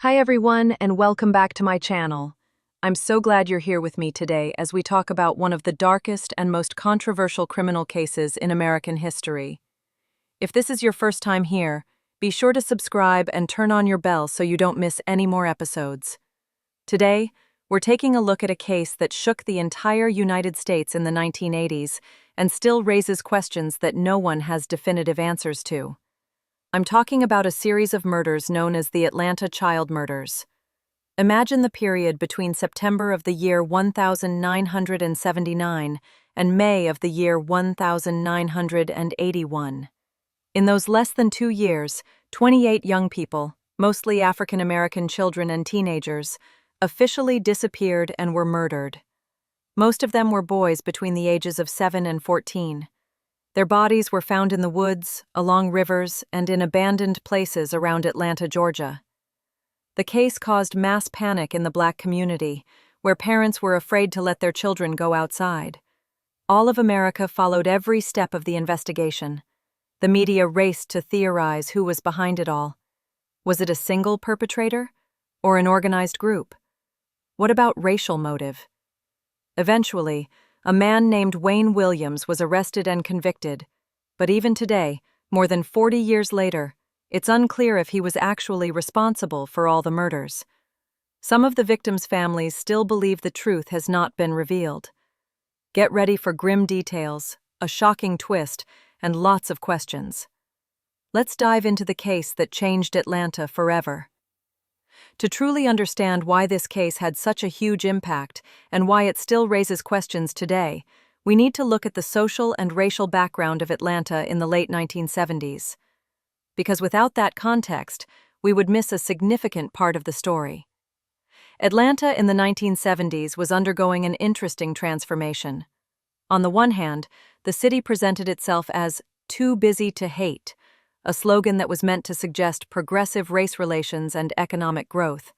Hi everyone, and welcome back to my channel. I'm so glad you're here with me today as we talk about one of the darkest and most controversial criminal cases in American history. If this is your first time here, be sure to subscribe and turn on your bell so you don't miss any more episodes. Today, we're taking a look at a case that shook the entire United States in the 1980s and still raises questions that no one has definitive answers to. I'm talking about a series of murders known as the Atlanta child murders. Imagine the period between September of the year 1979 and May of the year 1981. In those less than 2 years, 28 young people, mostly African American children and teenagers, officially disappeared and were murdered. Most of them were boys between the ages of 7 and 14. Their bodies were found in the woods, along rivers, and in abandoned places around Atlanta, Georgia. The case caused mass panic in the Black community, where parents were afraid to let their children go outside. All of America followed every step of the investigation. The media raced to theorize who was behind it all. Was it a single perpetrator? Or an organized group? What about racial motive? Eventually, a man named Wayne Williams was arrested and convicted, but even today, more than 40 years later, it's unclear if he was actually responsible for all the murders. Some of the victims' families still believe the truth has not been revealed. Get ready for grim details, a shocking twist, and lots of questions. Let's dive into the case that changed Atlanta forever. To truly understand why this case had such a huge impact and why it still raises questions today, we need to look at the social and racial background of Atlanta in the late 1970s. Because without that context, we would miss a significant part of the story. Atlanta in the 1970s was undergoing an interesting transformation. On the one hand, the city presented itself as "too busy to hate," a slogan that was meant to suggest progressive race relations and economic growth.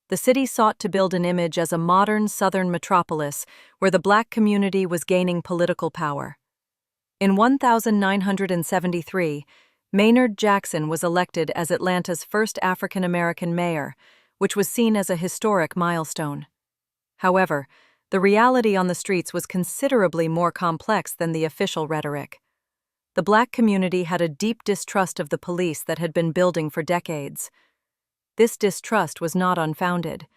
The city sought to build an image as a modern Southern metropolis where the Black community was gaining political power. In 1973, Maynard Jackson was elected as Atlanta's first African American mayor, which was seen as a historic milestone. However, the reality on the streets was considerably more complex than the official rhetoric. The Black community had a deep distrust of the police that had been building for decades. This distrust was not unfounded.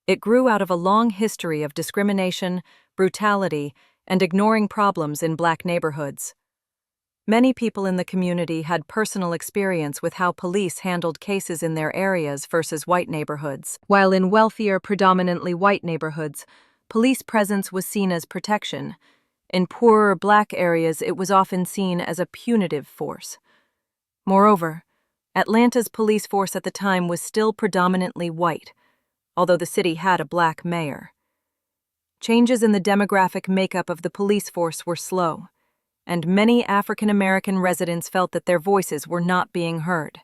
It grew out of a long history of discrimination, brutality, and ignoring problems in Black neighborhoods. Many people in the community had personal experience with how police handled cases in their areas versus white neighborhoods. While in wealthier, predominantly white neighborhoods, police presence was seen as protection. In poorer Black areas, it was often seen as a punitive force. Moreover, Atlanta's police force at the time was still predominantly white, although the city had a Black mayor. Changes in the demographic makeup of the police force were slow, and many African American residents felt that their voices were not being heard.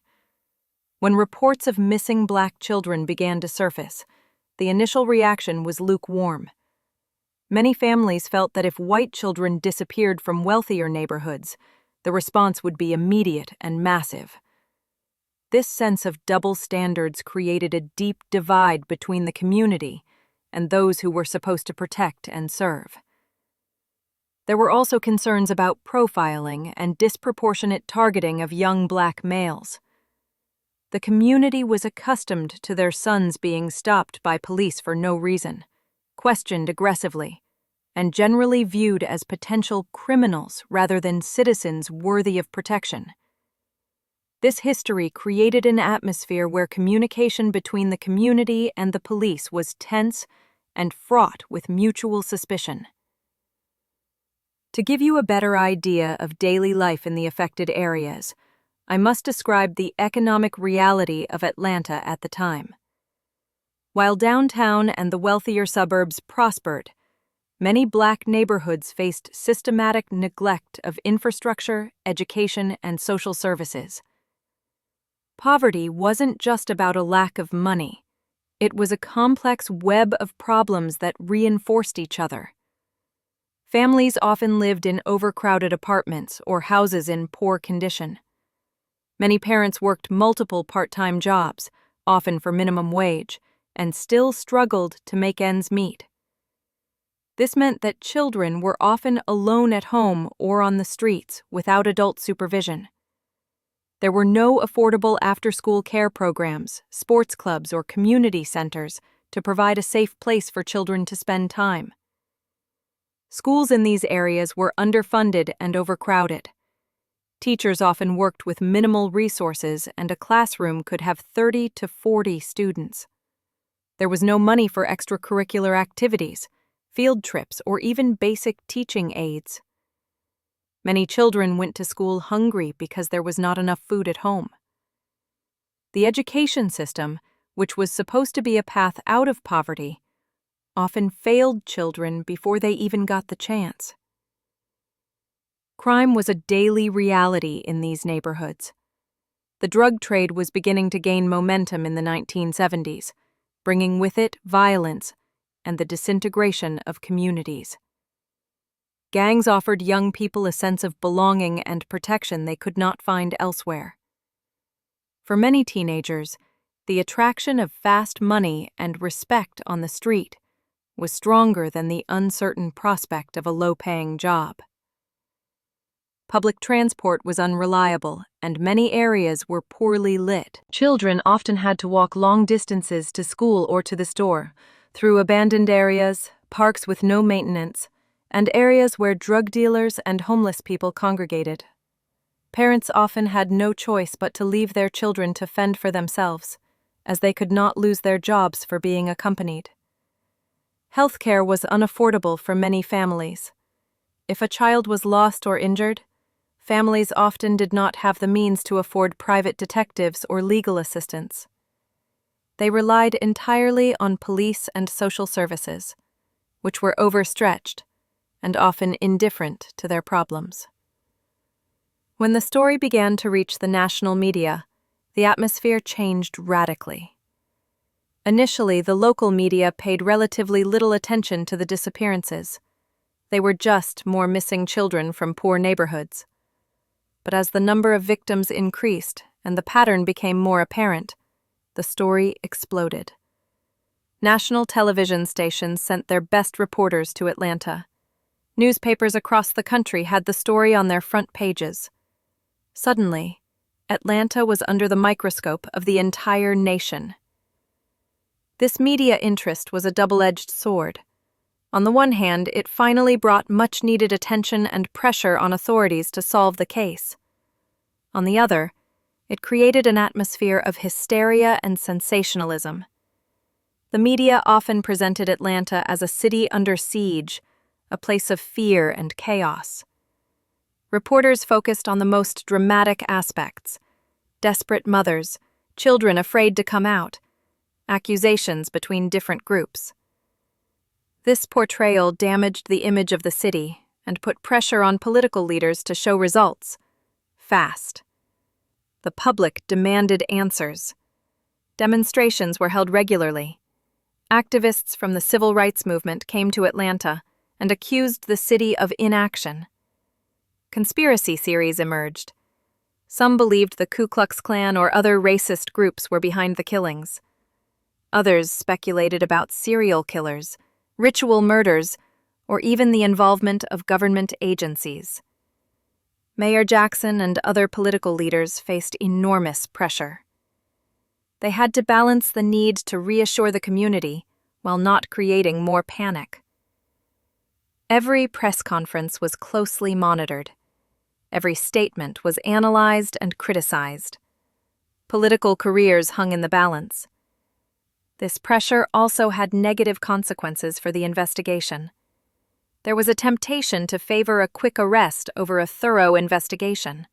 When reports of missing Black children began to surface, the initial reaction was lukewarm. Many families felt that if white children disappeared from wealthier neighborhoods, the response would be immediate and massive. This sense of double standards created a deep divide between the community and those who were supposed to protect and serve. There were also concerns about profiling and disproportionate targeting of young Black males. The community was accustomed to their sons being stopped by police for no reason, questioned aggressively, and generally viewed as potential criminals rather than citizens worthy of protection. This history created an atmosphere where communication between the community and the police was tense and fraught with mutual suspicion. To give you a better idea of daily life in the affected areas, I must describe the economic reality of Atlanta at the time. While downtown and the wealthier suburbs prospered, many Black neighborhoods faced systematic neglect of infrastructure, education, and social services. Poverty wasn't just about a lack of money. It was a complex web of problems that reinforced each other. Families often lived in overcrowded apartments or houses in poor condition. Many parents worked multiple part-time jobs, often for minimum wage, and still struggled to make ends meet. This meant that children were often alone at home or on the streets without adult supervision. There were no affordable after-school care programs, sports clubs, or community centers to provide a safe place for children to spend time. Schools in these areas were underfunded and overcrowded. Teachers often worked with minimal resources, and a classroom could have 30 to 40 students. There was no money for extracurricular activities, field trips, or even basic teaching aids. Many children went to school hungry because there was not enough food at home. The education system, which was supposed to be a path out of poverty, often failed children before they even got the chance. Crime was a daily reality in these neighborhoods. The drug trade was beginning to gain momentum in the 1970s, bringing with it violence and the disintegration of communities. Gangs offered young people a sense of belonging and protection they could not find elsewhere. For many teenagers, the attraction of fast money and respect on the street was stronger than the uncertain prospect of a low-paying job. Public transport was unreliable, and many areas were poorly lit. Children often had to walk long distances to school or to the store, through abandoned areas, parks with no maintenance, and areas where drug dealers and homeless people congregated. Parents often had no choice but to leave their children to fend for themselves, as they could not lose their jobs for being accompanied. Healthcare was unaffordable for many families. If a child was lost or injured, families often did not have the means to afford private detectives or legal assistance. They relied entirely on police and social services, which were overstretched and often indifferent to their problems. When the story began to reach the national media, the atmosphere changed radically. Initially, the local media paid relatively little attention to the disappearances. They were just more missing children from poor neighborhoods. But as the number of victims increased and the pattern became more apparent, the story exploded. National television stations sent their best reporters to Atlanta. Newspapers across the country had the story on their front pages. Suddenly, Atlanta was under the microscope of the entire nation. This media interest was a double-edged sword. On the one hand, it finally brought much-needed attention and pressure on authorities to solve the case. On the other, it created an atmosphere of hysteria and sensationalism. The media often presented Atlanta as a city under siege, a place of fear and chaos. Reporters focused on the most dramatic aspects: desperate mothers, children afraid to come out, accusations between different groups. This portrayal damaged the image of the city and put pressure on political leaders to show results fast. The public demanded answers. Demonstrations were held regularly. Activists from the civil rights movement came to Atlanta and accused the city of inaction. Conspiracy theories emerged. Some believed the Ku Klux Klan or other racist groups were behind the killings. Others speculated about serial killers, ritual murders, or even the involvement of government agencies. Mayor Jackson and other political leaders faced enormous pressure. They had to balance the need to reassure the community while not creating more panic. Every press conference was closely monitored. Every statement was analyzed and criticized. Political careers hung in the balance. This pressure also had negative consequences for the investigation. There was a temptation to favor a quick arrest over a thorough investigation.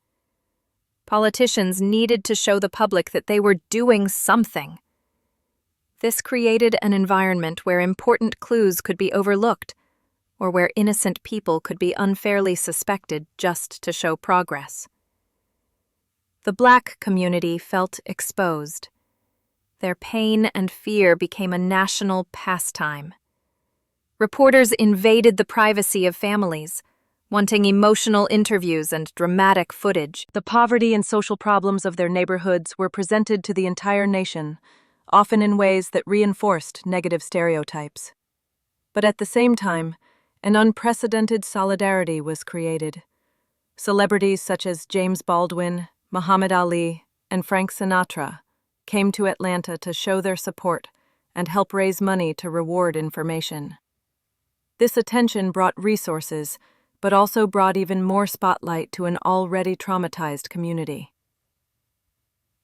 Politicians needed to show the public that they were doing something. This created an environment where important clues could be overlooked, or where innocent people could be unfairly suspected just to show progress. The Black community felt exposed. Their pain and fear became a national pastime. Reporters invaded the privacy of families, wanting emotional interviews and dramatic footage. The poverty and social problems of their neighborhoods were presented to the entire nation, often in ways that reinforced negative stereotypes. But at the same time, an unprecedented solidarity was created. Celebrities such as James Baldwin, Muhammad Ali, and Frank Sinatra came to Atlanta to show their support and help raise money to reward information. This attention brought resources, but also brought even more spotlight to an already traumatized community.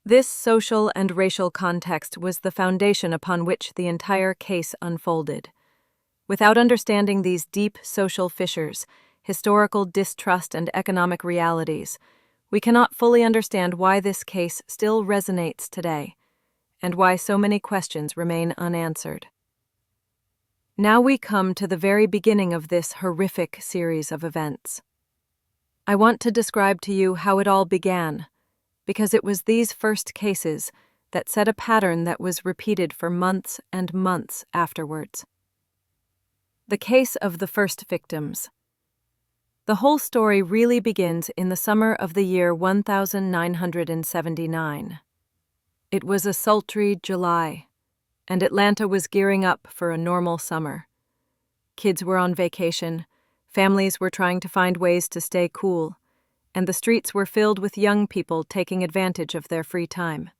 This social and racial context was the foundation upon which the entire case unfolded. Without understanding these deep social fissures, historical distrust, and economic realities, we cannot fully understand why this case still resonates today, and why so many questions remain unanswered. Now we come to the very beginning of this horrific series of events. I want to describe to you how it all began, because it was these first cases that set a pattern that was repeated for months and months afterwards. The case of the first victims. The whole story really begins in the summer of the year 1979. It was a sultry July, and Atlanta was gearing up for a normal summer. Kids were on vacation, families were trying to find ways to stay cool, and the streets were filled with young people taking advantage of their free time.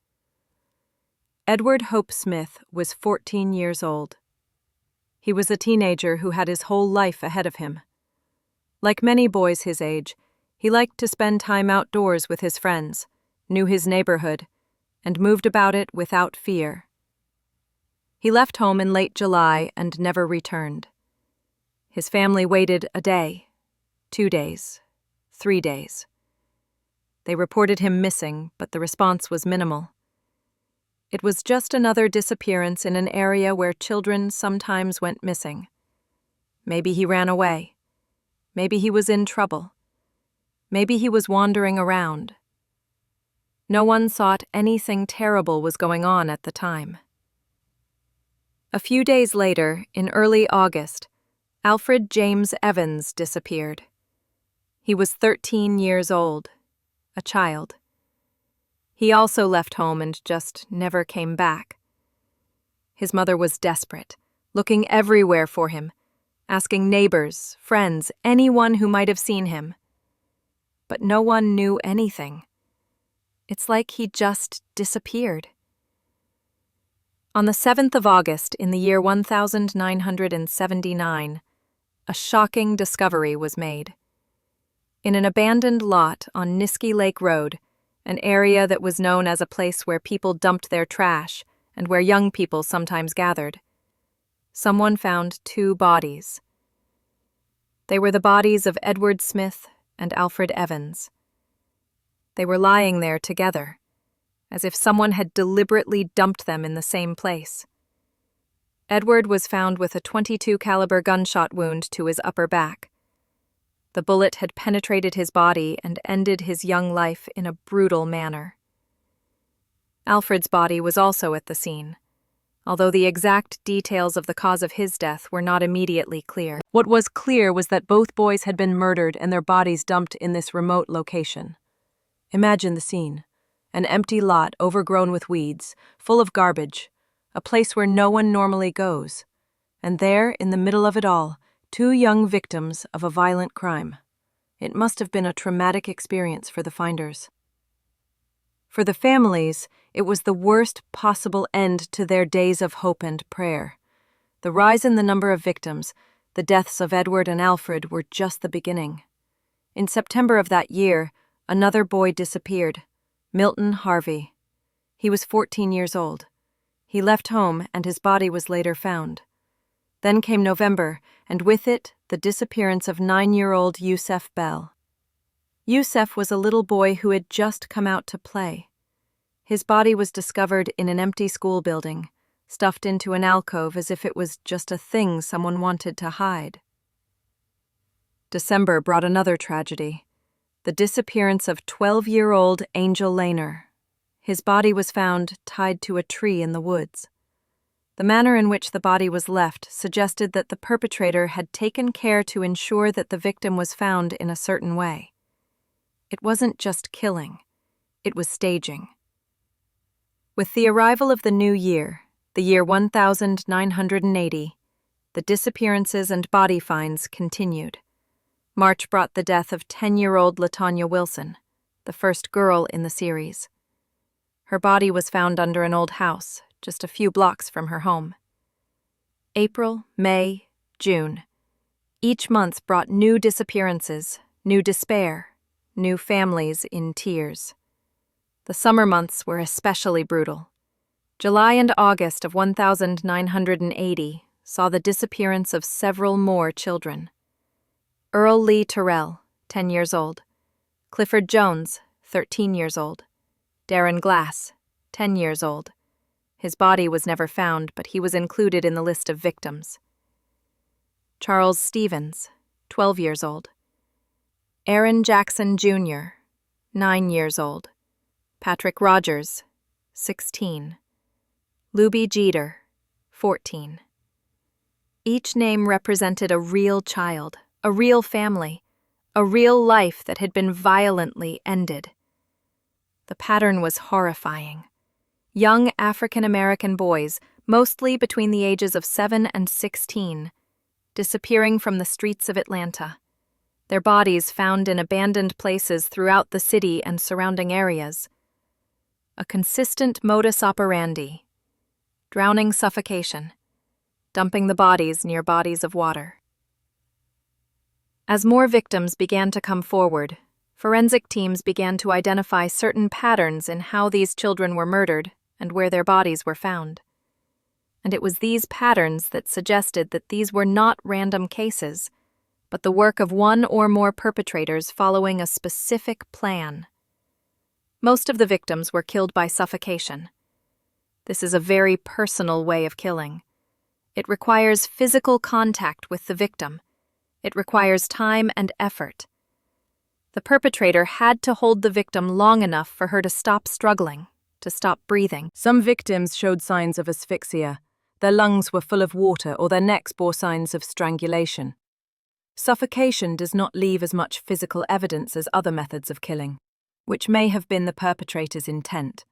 Edward Hope Smith was 14 years old. He was a teenager who had his whole life ahead of him. Like many boys his age, he liked to spend time outdoors with his friends, knew his neighborhood, and moved about it without fear. He left home in late July and never returned. His family waited a day, 2 days, 3 days. They reported him missing, but the response was minimal. It was just another disappearance in an area where children sometimes went missing. Maybe he ran away. Maybe he was in trouble. Maybe he was wandering around. No one thought anything terrible was going on at the time. A few days later, in early August, Alfred James Evans disappeared. He was 13 years old, a child. He also left home and just never came back. His mother was desperate, looking everywhere for him, asking neighbors, friends, anyone who might have seen him. But no one knew anything. It's like he just disappeared. On the 7th of August in the year 1979, a shocking discovery was made. In an abandoned lot on Niskey Lake Road, an area that was known as a place where people dumped their trash and where young people sometimes gathered, someone found 2 bodies. They were the bodies of Edward Smith and Alfred Evans. They were lying there together, as if someone had deliberately dumped them in the same place. Edward was found with a .22 caliber gunshot wound to his upper back. The bullet had penetrated his body and ended his young life in a brutal manner. Alfred's body was also at the scene, although the exact details of the cause of his death were not immediately clear. What was clear was that both boys had been murdered and their bodies dumped in this remote location. Imagine the scene. An empty lot overgrown with weeds, full of garbage, a place where no one normally goes. And there, in the middle of it all, 2 young victims of a violent crime. It must have been a traumatic experience for the finders. For the families, it was the worst possible end to their days of hope and prayer. The rise in the number of victims, the deaths of Edward and Alfred, were just the beginning. In September of that year, another boy disappeared, Milton Harvey. He was 14 years old. He left home and his body was later found. Then came November, and with it, the disappearance of 9-year-old Yusef Bell. Yusef was a little boy who had just come out to play. His body was discovered in an empty school building, stuffed into an alcove as if it was just a thing someone wanted to hide. December brought another tragedy. The disappearance of 12-year-old Angel Lehner. His body was found tied to a tree in the woods. The manner in which the body was left suggested that the perpetrator had taken care to ensure that the victim was found in a certain way. It wasn't just killing, it was staging. With the arrival of the new year, the year 1980, the disappearances and body finds continued. March brought the death of 10-year-old LaTonya Wilson, the first girl in the series. Her body was found under an old house, just a few blocks from her home. April, May, June. Each month brought new disappearances, new despair, new families in tears. The summer months were especially brutal. July and August of 1980 saw the disappearance of several more children. Earl Lee Terrell, 10 years old. Clifford Jones, 13 years old. Darren Glass, 10 years old. His body was never found, but he was included in the list of victims. Charles Stevens, 12 years old. Aaron Jackson Jr., 9 years old. Patrick Rogers, 16. Luby Jeter, 14. Each name represented a real child, a real family, a real life that had been violently ended. The pattern was horrifying. Young African-American boys, mostly between the ages of 7 and 16, disappearing from the streets of Atlanta. Their bodies found in abandoned places throughout the city and surrounding areas. A consistent modus operandi: drowning, suffocation, dumping the bodies near bodies of water. As more victims began to come forward, forensic teams began to identify certain patterns in how these children were murdered and where their bodies were found. And it was these patterns that suggested that these were not random cases, but the work of one or more perpetrators following a specific plan. Most of the victims were killed by suffocation. This is a very personal way of killing. It requires physical contact with the victim. It requires time and effort. The perpetrator had to hold the victim long enough for her to stop struggling, to stop breathing. Some victims showed signs of asphyxia. Their lungs were full of water or their necks bore signs of strangulation. Suffocation does not leave as much physical evidence as other methods of killing, which may have been the perpetrator's intent.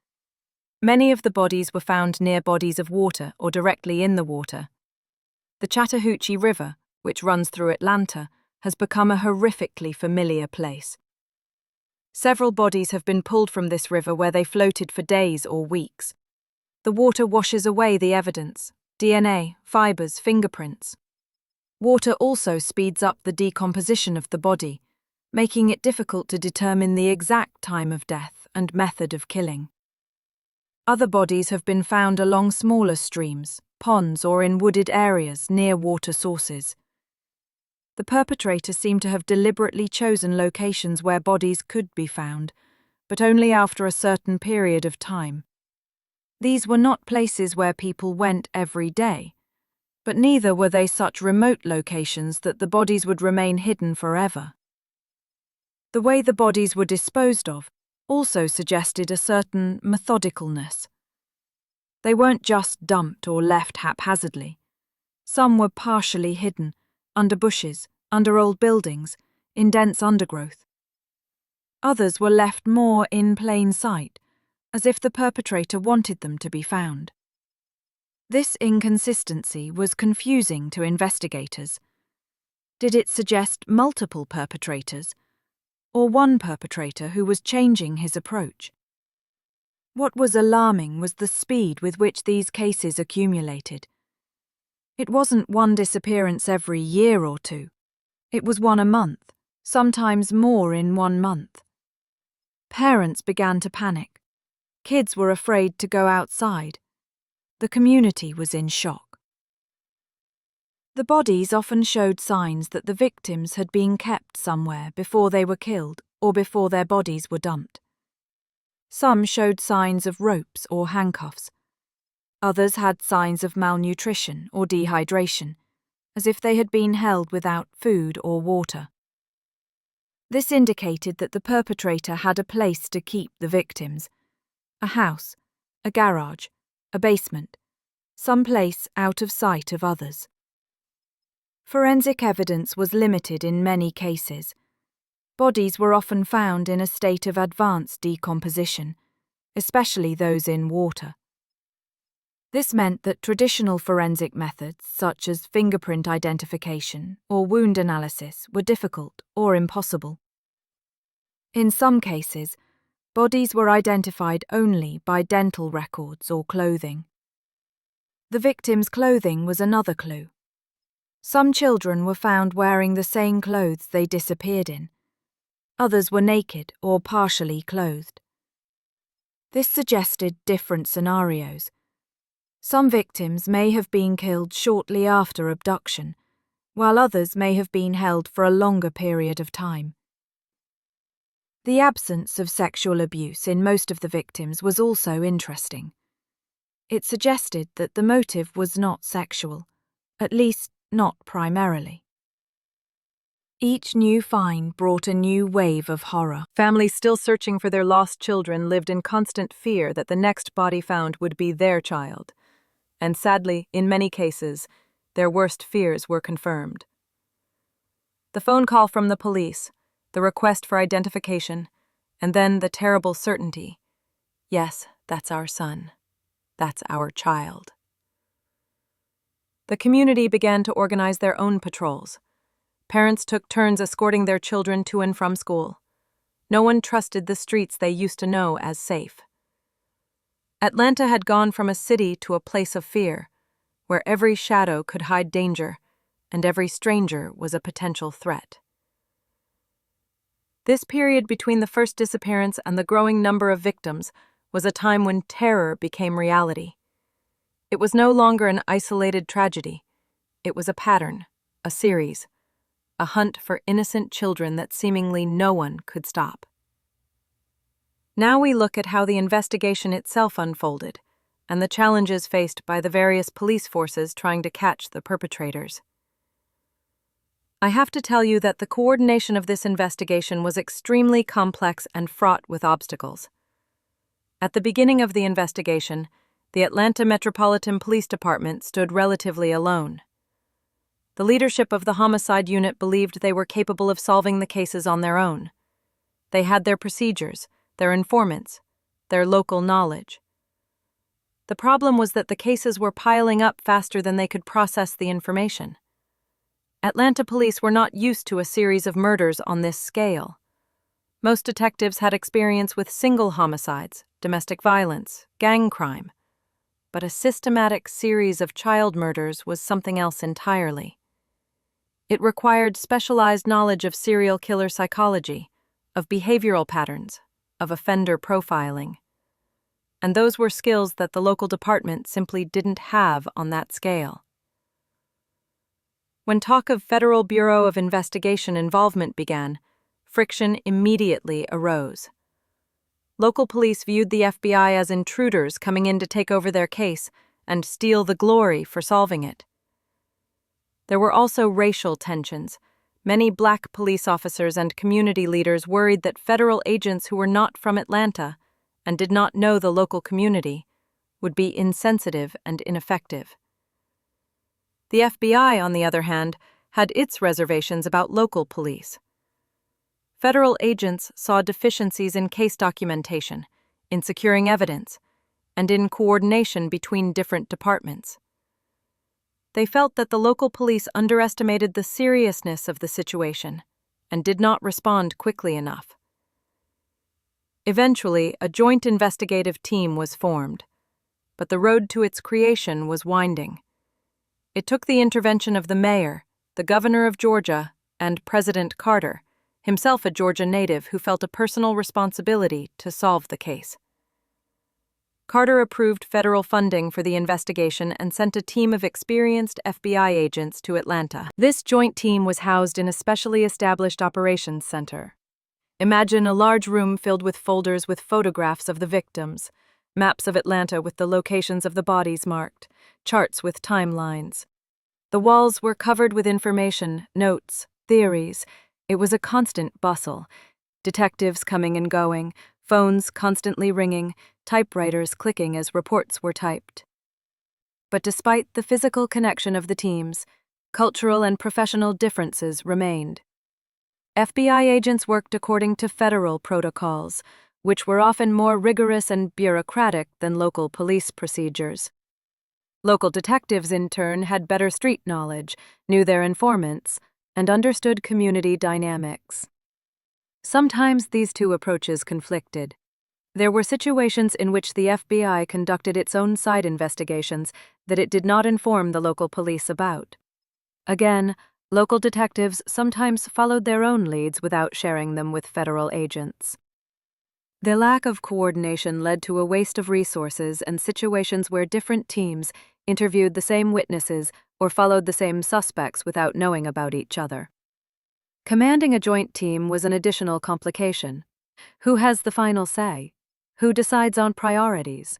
Many of the bodies were found near bodies of water or directly in the water. The Chattahoochee River, which runs through Atlanta, has become a horrifically familiar place. Several bodies have been pulled from this river where they floated for days or weeks. The water washes away the evidence: DNA, fibers, fingerprints. Water also speeds up the decomposition of the body, making it difficult to determine the exact time of death and method of killing. Other bodies have been found along smaller streams, ponds, or in wooded areas near water sources. The perpetrator seemed to have deliberately chosen locations where bodies could be found, but only after a certain period of time. These were not places where people went every day, but neither were they such remote locations that the bodies would remain hidden forever. The way the bodies were disposed of also suggested a certain methodicalness. They weren't just dumped or left haphazardly. Some were partially hidden, under bushes, under old buildings, in dense undergrowth. Others were left more in plain sight, as if the perpetrator wanted them to be found. This inconsistency was confusing to investigators. Did it suggest multiple perpetrators, or one perpetrator who was changing his approach? What was alarming was the speed with which these cases accumulated. It wasn't one disappearance every year or two. It was one a month, sometimes more in 1 month. Parents began to panic. Kids were afraid to go outside. The community was in shock. The bodies often showed signs that the victims had been kept somewhere before they were killed or before their bodies were dumped. Some showed signs of ropes or handcuffs. Others had signs of malnutrition or dehydration, as if they had been held without food or water. This indicated that the perpetrator had a place to keep the victims: a house, a garage, a basement, some place out of sight of others. Forensic evidence was limited in many cases. Bodies were often found in a state of advanced decomposition, especially those in water. This meant that traditional forensic methods, such as fingerprint identification or wound analysis, were difficult or impossible. In some cases, bodies were identified only by dental records or clothing. The victim's clothing was another clue. Some children were found wearing the same clothes they disappeared in. Others were naked or partially clothed. This suggested different scenarios. Some victims may have been killed shortly after abduction, while others may have been held for a longer period of time. The absence of sexual abuse in most of the victims was also interesting. It suggested that the motive was not sexual, at least not primarily. Each new find brought a new wave of horror. Families still searching for their lost children lived in constant fear that the next body found would be their child. And sadly, in many cases, their worst fears were confirmed. The phone call from the police, the request for identification, and then the terrible certainty. Yes, that's our son. That's our child. The community began to organize their own patrols. Parents took turns escorting their children to and from school. No one trusted the streets they used to know as safe. Atlanta had gone from a city to a place of fear, where every shadow could hide danger, and every stranger was a potential threat. This period between the first disappearance and the growing number of victims was a time when terror became reality. It was no longer an isolated tragedy. It was a pattern, a series, a hunt for innocent children that seemingly no one could stop. Now we look at how the investigation itself unfolded, and the challenges faced by the various police forces trying to catch the perpetrators. I have to tell you that the coordination of this investigation was extremely complex and fraught with obstacles. At the beginning of the investigation, the Atlanta Metropolitan Police Department stood relatively alone. The leadership of the homicide unit believed they were capable of solving the cases on their own. They had their procedures, their informants, their local knowledge. The problem was that the cases were piling up faster than they could process the information. Atlanta police were not used to a series of murders on this scale. Most detectives had experience with single homicides, domestic violence, gang crime. But a systematic series of child murders was something else entirely. It required specialized knowledge of serial killer psychology, of behavioral patterns, of offender profiling. And those were skills that the local department simply didn't have on that scale. When talk of Federal Bureau of Investigation involvement began, friction immediately arose. Local police viewed the FBI as intruders coming in to take over their case and steal the glory for solving it. There were also racial tensions. Many black police officers and community leaders worried that federal agents who were not from Atlanta and did not know the local community would be insensitive and ineffective. The FBI, on the other hand, had its reservations about local police. Federal agents saw deficiencies in case documentation, in securing evidence, and in coordination between different departments. They felt that the local police underestimated the seriousness of the situation and did not respond quickly enough. Eventually, a joint investigative team was formed, but the road to its creation was winding. It took the intervention of the mayor, the governor of Georgia, and President Carter, himself a Georgia native who felt a personal responsibility to solve the case. Carter approved federal funding for the investigation and sent a team of experienced FBI agents to Atlanta. This joint team was housed in a specially established operations center. Imagine a large room filled with folders with photographs of the victims, maps of Atlanta with the locations of the bodies marked, charts with timelines. The walls were covered with information, notes, theories. It was a constant bustle. Detectives coming and going, phones constantly ringing, typewriters clicking as reports were typed. But despite the physical connection of the teams, cultural and professional differences remained. FBI agents worked according to federal protocols, which were often more rigorous and bureaucratic than local police procedures. Local detectives, in turn, had better street knowledge, knew their informants, and understood community dynamics. Sometimes these two approaches conflicted. There were situations in which the FBI conducted its own side investigations that it did not inform the local police about. Again, local detectives sometimes followed their own leads without sharing them with federal agents. The lack of coordination led to a waste of resources and situations where different teams interviewed the same witnesses or followed the same suspects without knowing about each other. Commanding a joint team was an additional complication. Who has the final say? Who decides on priorities?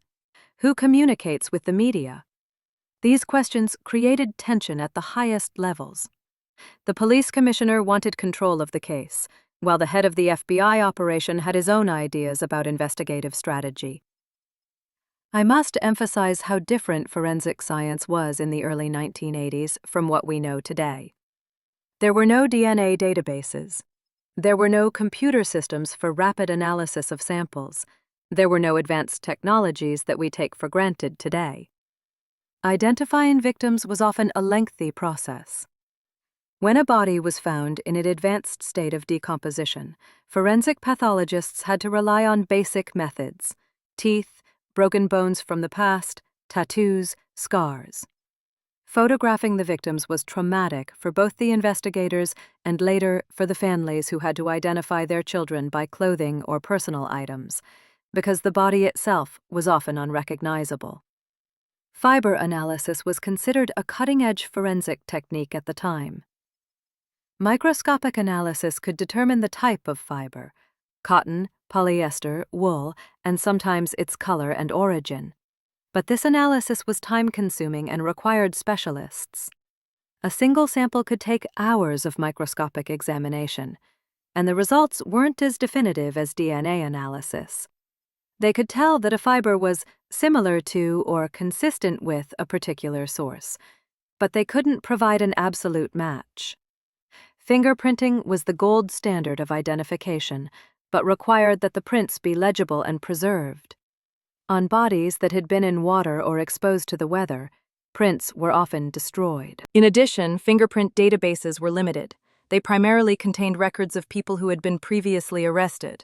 Who communicates with the media? These questions created tension at the highest levels. The police commissioner wanted control of the case, while the head of the FBI operation had his own ideas about investigative strategy. I must emphasize how different forensic science was in the early 1980s from what we know today. There were no DNA databases. There were no computer systems for rapid analysis of samples. There were no advanced technologies that we take for granted today. Identifying victims was often a lengthy process. When a body was found in an advanced state of decomposition, forensic pathologists had to rely on basic methods: teeth, broken bones from the past, tattoos, scars. Photographing the victims was traumatic for both the investigators and later for the families who had to identify their children by clothing or personal items, because the body itself was often unrecognizable. Fiber analysis was considered a cutting-edge forensic technique at the time. Microscopic analysis could determine the type of fiber: cotton, polyester, wool, and sometimes its color and origin. But this analysis was time-consuming and required specialists. A single sample could take hours of microscopic examination, and the results weren't as definitive as DNA analysis. They could tell that a fiber was similar to or consistent with a particular source, but they couldn't provide an absolute match. Fingerprinting was the gold standard of identification, but required that the prints be legible and preserved. On bodies that had been in water or exposed to the weather, prints were often destroyed. In addition, fingerprint databases were limited. They primarily contained records of people who had been previously arrested.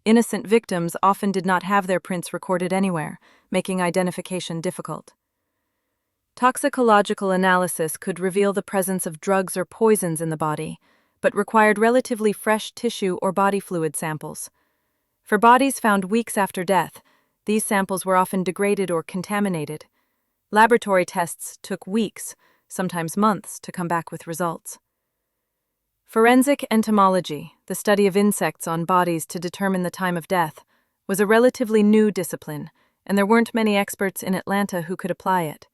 Innocent victims often did not have their prints recorded anywhere, making identification difficult. Toxicological analysis could reveal the presence of drugs or poisons in the body, but required relatively fresh tissue or body fluid samples. For bodies found weeks after death, these samples were often degraded or contaminated. Laboratory tests took weeks, sometimes months, to come back with results. Forensic entomology, the study of insects on bodies to determine the time of death, was a relatively new discipline, and there weren't many experts in Atlanta who could apply it.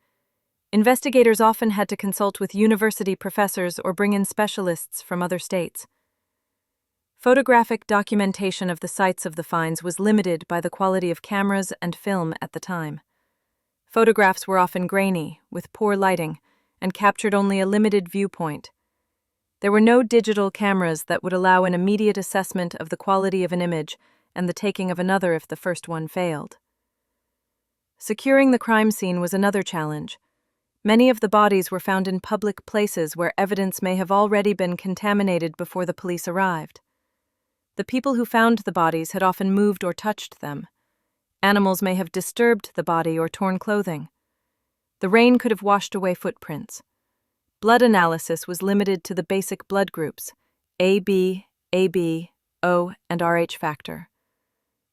Investigators often had to consult with university professors or bring in specialists from other states. Photographic documentation of the sites of the finds was limited by the quality of cameras and film at the time. Photographs were often grainy, with poor lighting, and captured only a limited viewpoint. There were no digital cameras that would allow an immediate assessment of the quality of an image and the taking of another if the first one failed. Securing the crime scene was another challenge. Many of the bodies were found in public places where evidence may have already been contaminated before the police arrived. The people who found the bodies had often moved or touched them. Animals may have disturbed the body or torn clothing. The rain could have washed away footprints. Blood analysis was limited to the basic blood groups: AB, O, and Rh factor.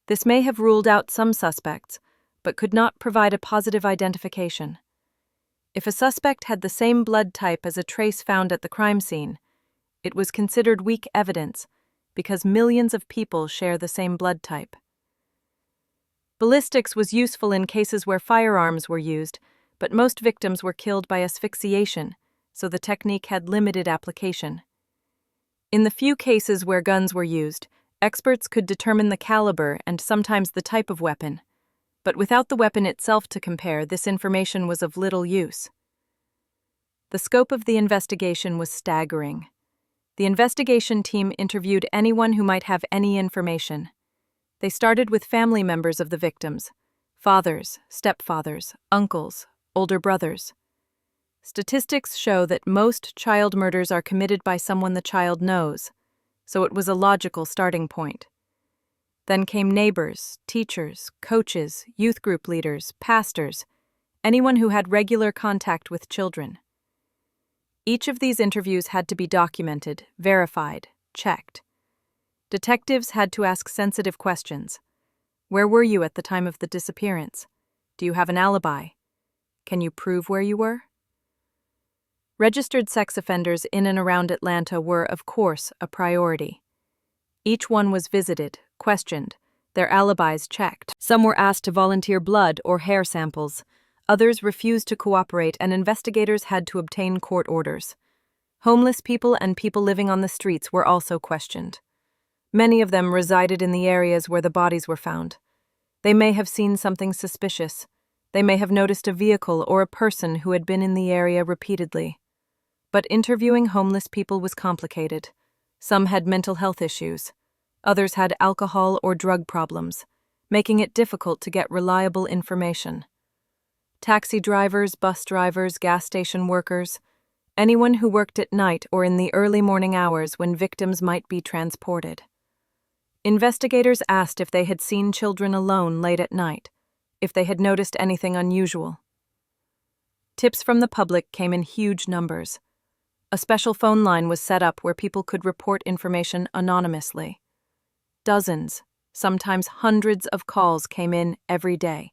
This may have ruled out some suspects, but could not provide a positive identification. If a suspect had the same blood type as a trace found at the crime scene, it was considered weak evidence because millions of people share the same blood type. Ballistics was useful in cases where firearms were used, but most victims were killed by asphyxiation, so the technique had limited application. In the few cases where guns were used, experts could determine the caliber and sometimes the type of weapon. But without the weapon itself to compare, this information was of little use. The scope of the investigation was staggering. The investigation team interviewed anyone who might have any information. They started with family members of the victims: fathers, stepfathers, uncles, older brothers. Statistics show that most child murders are committed by someone the child knows, so it was a logical starting point. Then came neighbors, teachers, coaches, youth group leaders, pastors, anyone who had regular contact with children. Each of these interviews had to be documented, verified, checked. Detectives had to ask sensitive questions. Where were you at the time of the disappearance? Do you have an alibi? Can you prove where you were? Registered sex offenders in and around Atlanta were, of course, a priority. Each one was visited, questioned, their alibis checked. Some were asked to volunteer blood or hair samples. Others refused to cooperate, and investigators had to obtain court orders. Homeless people and people living on the streets were also questioned. Many of them resided in the areas where the bodies were found. They may have seen something suspicious. They may have noticed a vehicle or a person who had been in the area repeatedly. But interviewing homeless people was complicated. Some had mental health issues. Others had alcohol or drug problems, making it difficult to get reliable information. Taxi drivers, bus drivers, gas station workers, anyone who worked at night or in the early morning hours when victims might be transported. Investigators asked if they had seen children alone late at night, if they had noticed anything unusual. Tips from the public came in huge numbers. A special phone line was set up where people could report information anonymously. Dozens, sometimes hundreds of calls came in every day.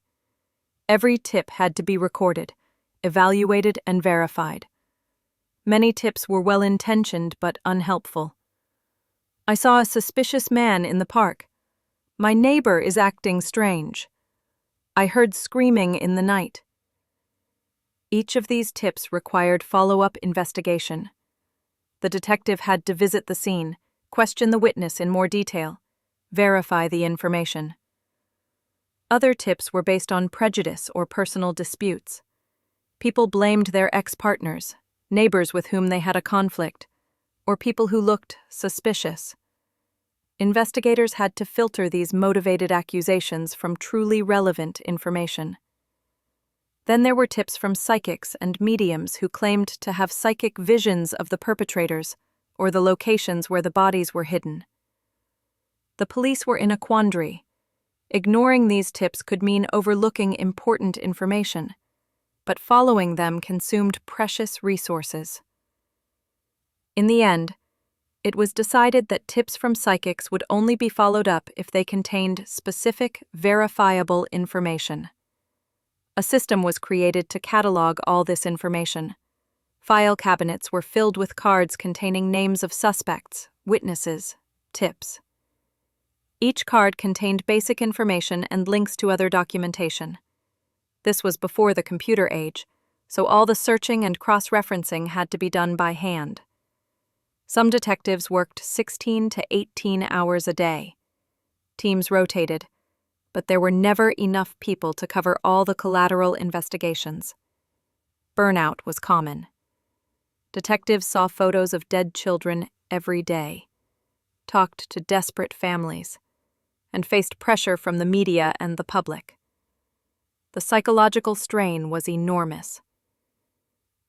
Every tip had to be recorded, evaluated, and verified. Many tips were well-intentioned but unhelpful. I saw a suspicious man in the park. My neighbor is acting strange. I heard screaming in the night. Each of these tips required follow-up investigation. The detective had to visit the scene, question the witness in more detail, verify the information. Other tips were based on prejudice or personal disputes. People blamed their ex-partners, neighbors with whom they had a conflict, or people who looked suspicious. Investigators had to filter these motivated accusations from truly relevant information. Then there were tips from psychics and mediums who claimed to have psychic visions of the perpetrators or the locations where the bodies were hidden. The police were in a quandary. Ignoring these tips could mean overlooking important information, but following them consumed precious resources. In the end, it was decided that tips from psychics would only be followed up if they contained specific, verifiable information. A system was created to catalog all this information. File cabinets were filled with cards containing names of suspects, witnesses, tips. Each card contained basic information and links to other documentation. This was before the computer age, so all the searching and cross-referencing had to be done by hand. Some detectives worked 16 to 18 hours a day. Teams rotated, but there were never enough people to cover all the collateral investigations. Burnout was common. Detectives saw photos of dead children every day, talked to desperate families, and faced pressure from the media and the public. The psychological strain was enormous.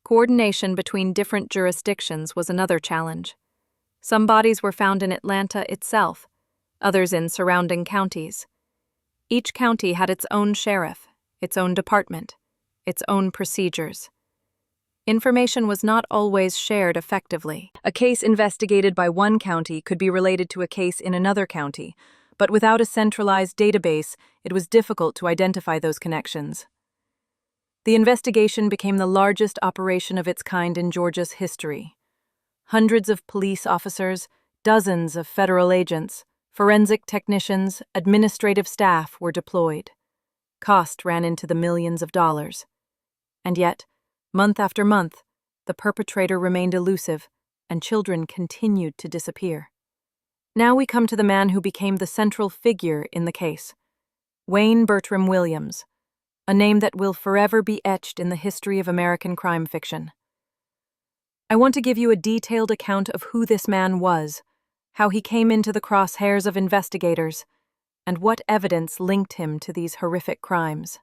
Coordination between different jurisdictions was another challenge. Some bodies were found in Atlanta itself, others in surrounding counties. Each county had its own sheriff, its own department, its own procedures. Information was not always shared effectively. A case investigated by one county could be related to a case in another county, but without a centralized database, it was difficult to identify those connections. The investigation became the largest operation of its kind in Georgia's history. Hundreds of police officers, dozens of federal agents, forensic technicians, administrative staff were deployed. Cost ran into the millions of dollars. And yet, month after month, the perpetrator remained elusive, and children continued to disappear. Now we come to the man who became the central figure in the case, Wayne Bertram Williams, a name that will forever be etched in the history of American crime fiction. I want to give you a detailed account of who this man was, how he came into the crosshairs of investigators, and what evidence linked him to these horrific crimes.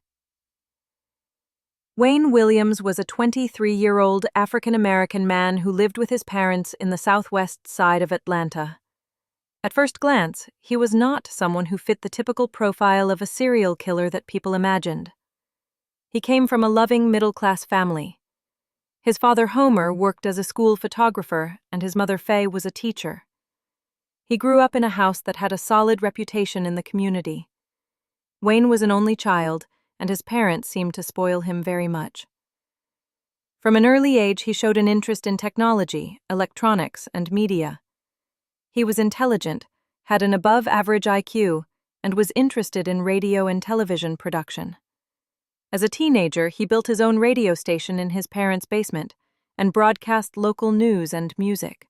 Wayne Williams was a 23-year-old African-American man who lived with his parents in the southwest side of Atlanta. At first glance, he was not someone who fit the typical profile of a serial killer that people imagined. He came from a loving middle-class family. His father, Homer, worked as a school photographer, and his mother, Faye, was a teacher. He grew up in a house that had a solid reputation in the community. Wayne was an only child, and his parents seemed to spoil him very much. From an early age, he showed an interest in technology, electronics, and media. He was intelligent, had an above-average IQ, and was interested in radio and television production. As a teenager, he built his own radio station in his parents' basement and broadcast local news and music.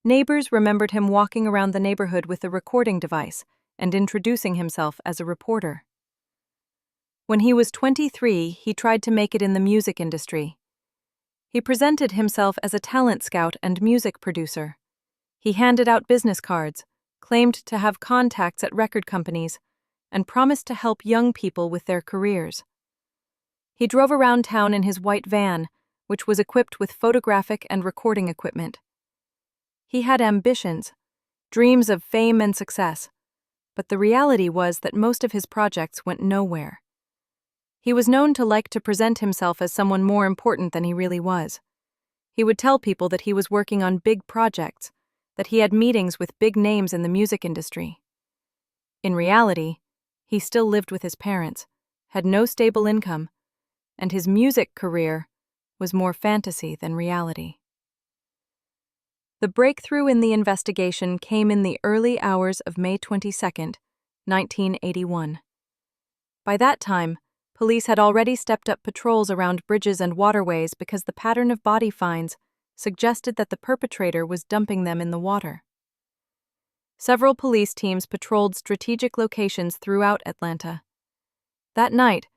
Neighbors remembered him walking around the neighborhood with a recording device and introducing himself as a reporter. When he was 23, he tried to make it in the music industry. He presented himself as a talent scout and music producer. He handed out business cards, claimed to have contacts at record companies, and promised to help young people with their careers. He drove around town in his white van, which was equipped with photographic and recording equipment. He had ambitions, dreams of fame and success, but the reality was that most of his projects went nowhere. He was known to like to present himself as someone more important than he really was. He would tell people that he was working on big projects, that he had meetings with big names in the music industry. In reality, he still lived with his parents, had no stable income, and his music career was more fantasy than reality. The breakthrough in the investigation came in the early hours of May 22, 1981. By that time, police had already stepped up patrols around bridges and waterways because the pattern of body finds suggested that the perpetrator was dumping them in the water. Several police teams patrolled strategic locations throughout Atlanta. That night,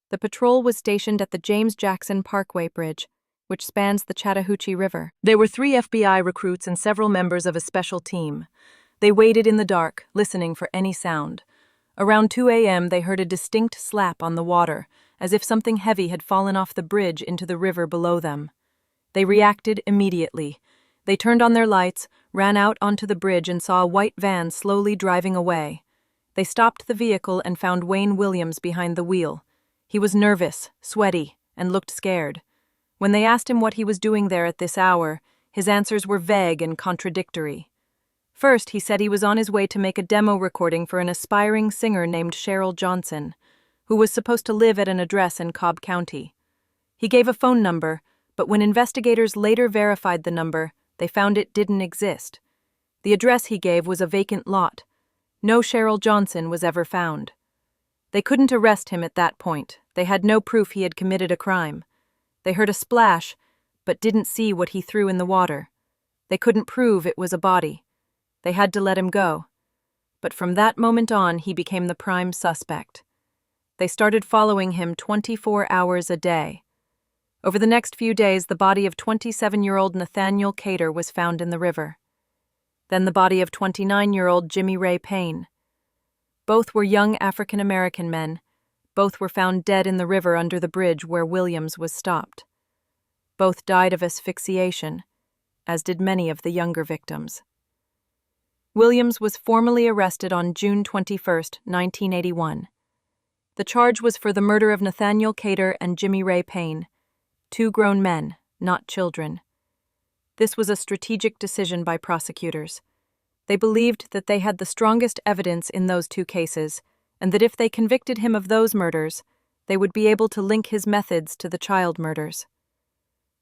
the patrol was stationed at the James Jackson Parkway Bridge, which spans the Chattahoochee River. There were 3 FBI recruits and several members of a special team. They waited in the dark, listening for any sound. Around 2 a.m., they heard a distinct slap on the water, as if something heavy had fallen off the bridge into the river below them. They reacted immediately. They turned on their lights, ran out onto the bridge, and saw a white van slowly driving away. They stopped the vehicle and found Wayne Williams behind the wheel. He was nervous, sweaty, and looked scared. When they asked him what he was doing there at this hour, his answers were vague and contradictory. First, he said he was on his way to make a demo recording for an aspiring singer named Cheryl Johnson, who was supposed to live at an address in Cobb County. He gave a phone number, but when investigators later verified the number, they found it didn't exist. The address he gave was a vacant lot. No Cheryl Johnson was ever found. They couldn't arrest him at that point. They had no proof he had committed a crime. They heard a splash, but didn't see what he threw in the water. They couldn't prove it was a body. They had to let him go. But from that moment on, he became the prime suspect. They started following him 24 hours a day. Over the next few days, the body of 27-year-old Nathaniel Cater was found in the river. Then the body of 29-year-old Jimmy Ray Payne. Both were young African-American men. Both were found dead in the river under the bridge where Williams was stopped. Both died of asphyxiation, as did many of the younger victims. Williams was formally arrested on June 21, 1981. The charge was for the murder of Nathaniel Cater and Jimmy Ray Payne, 2 grown men, not children. This was a strategic decision by prosecutors. They believed that they had the strongest evidence in those 2 cases, and that if they convicted him of those murders, they would be able to link his methods to the child murders.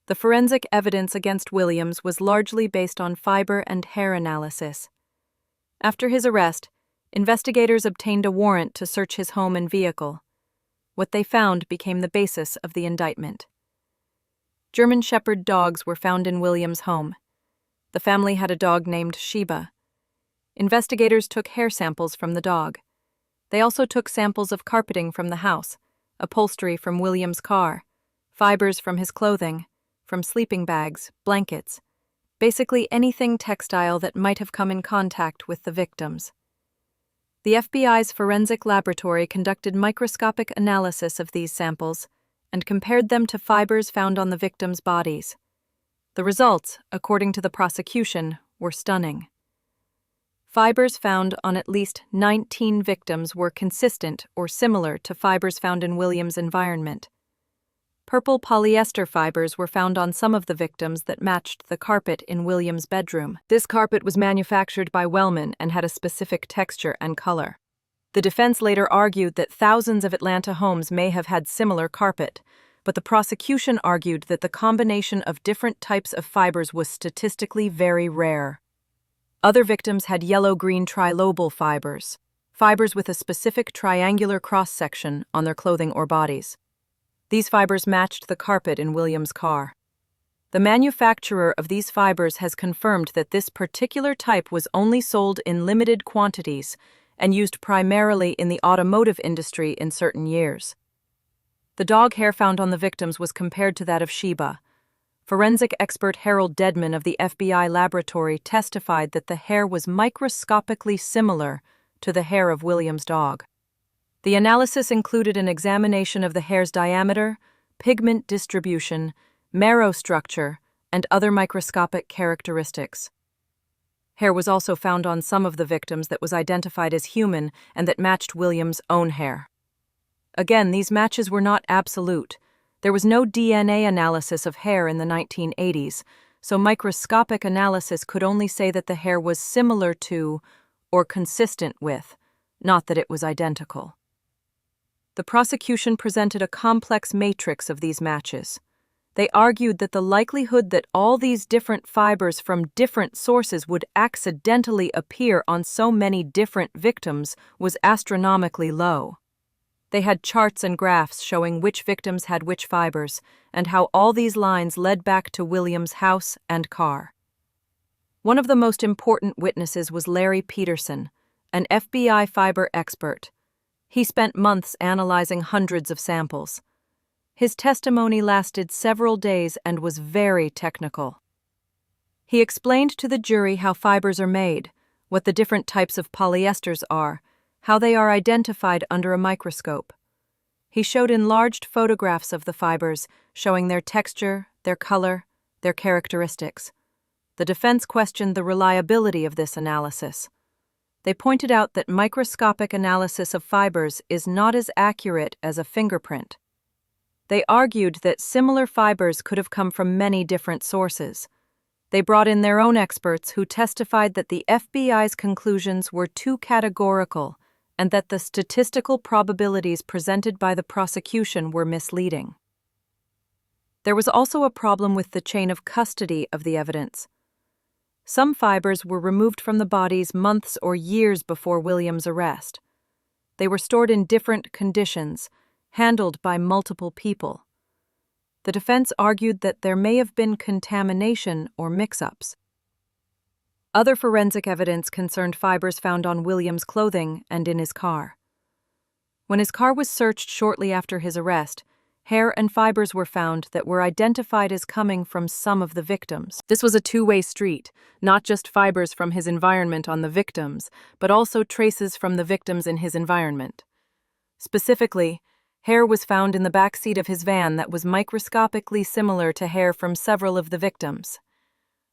The forensic evidence against Williams was largely based on fiber and hair analysis. After his arrest, investigators obtained a warrant to search his home and vehicle. What they found became the basis of the indictment. German Shepherd dogs were found in Williams' home. The family had a dog named Sheba. Investigators took hair samples from the dog. They also took samples of carpeting from the house, upholstery from Williams' car, fibers from his clothing, from sleeping bags, blankets, basically anything textile that might have come in contact with the victims. The FBI's forensic laboratory conducted microscopic analysis of these samples and compared them to fibers found on the victims' bodies. The results, according to the prosecution, were stunning. Fibers found on at least 19 victims were consistent or similar to fibers found in Williams' environment. Purple polyester fibers were found on some of the victims that matched the carpet in Williams' bedroom. This carpet was manufactured by Wellman and had a specific texture and color. The defense later argued that thousands of Atlanta homes may have had similar carpet, but the prosecution argued that the combination of different types of fibers was statistically very rare. Other victims had yellow-green trilobal fibers, fibers with a specific triangular cross-section on their clothing or bodies. These fibers matched the carpet in Williams' car. The manufacturer of these fibers has confirmed that this particular type was only sold in limited quantities and used primarily in the automotive industry in certain years. The dog hair found on the victims was compared to that of Sheba. Forensic expert Harold Dedman of the FBI laboratory testified that the hair was microscopically similar to the hair of Williams' dog. The analysis included an examination of the hair's diameter, pigment distribution, marrow structure, and other microscopic characteristics. Hair was also found on some of the victims that was identified as human and that matched Williams' own hair. Again, these matches were not absolute. There was no DNA analysis of hair in the 1980s, so microscopic analysis could only say that the hair was similar to or consistent with, not that it was identical. The prosecution presented a complex matrix of these matches. They argued that the likelihood that all these different fibers from different sources would accidentally appear on so many different victims was astronomically low. They had charts and graphs showing which victims had which fibers, and how all these lines led back to Williams' house and car. One of the most important witnesses was Larry Peterson, an FBI fiber expert. He spent months analyzing hundreds of samples. His testimony lasted several days and was very technical. He explained to the jury how fibers are made, what the different types of polyesters are, how they are identified under a microscope. He showed enlarged photographs of the fibers, showing their texture, their color, their characteristics. The defense questioned the reliability of this analysis. They pointed out that microscopic analysis of fibers is not as accurate as a fingerprint. They argued that similar fibers could have come from many different sources. They brought in their own experts who testified that the FBI's conclusions were too categorical and that the statistical probabilities presented by the prosecution were misleading. There was also a problem with the chain of custody of the evidence. Some fibers were removed from the bodies months or years before Williams' arrest. They were stored in different conditions, handled by multiple people. The defense argued that there may have been contamination or mix-ups. Other forensic evidence concerned fibers found on Williams' clothing and in his car. When his car was searched shortly after his arrest, hair and fibers were found that were identified as coming from some of the victims. This was a two-way street, not just fibers from his environment on the victims, but also traces from the victims in his environment. Specifically, hair was found in the back seat of his van that was microscopically similar to hair from several of the victims.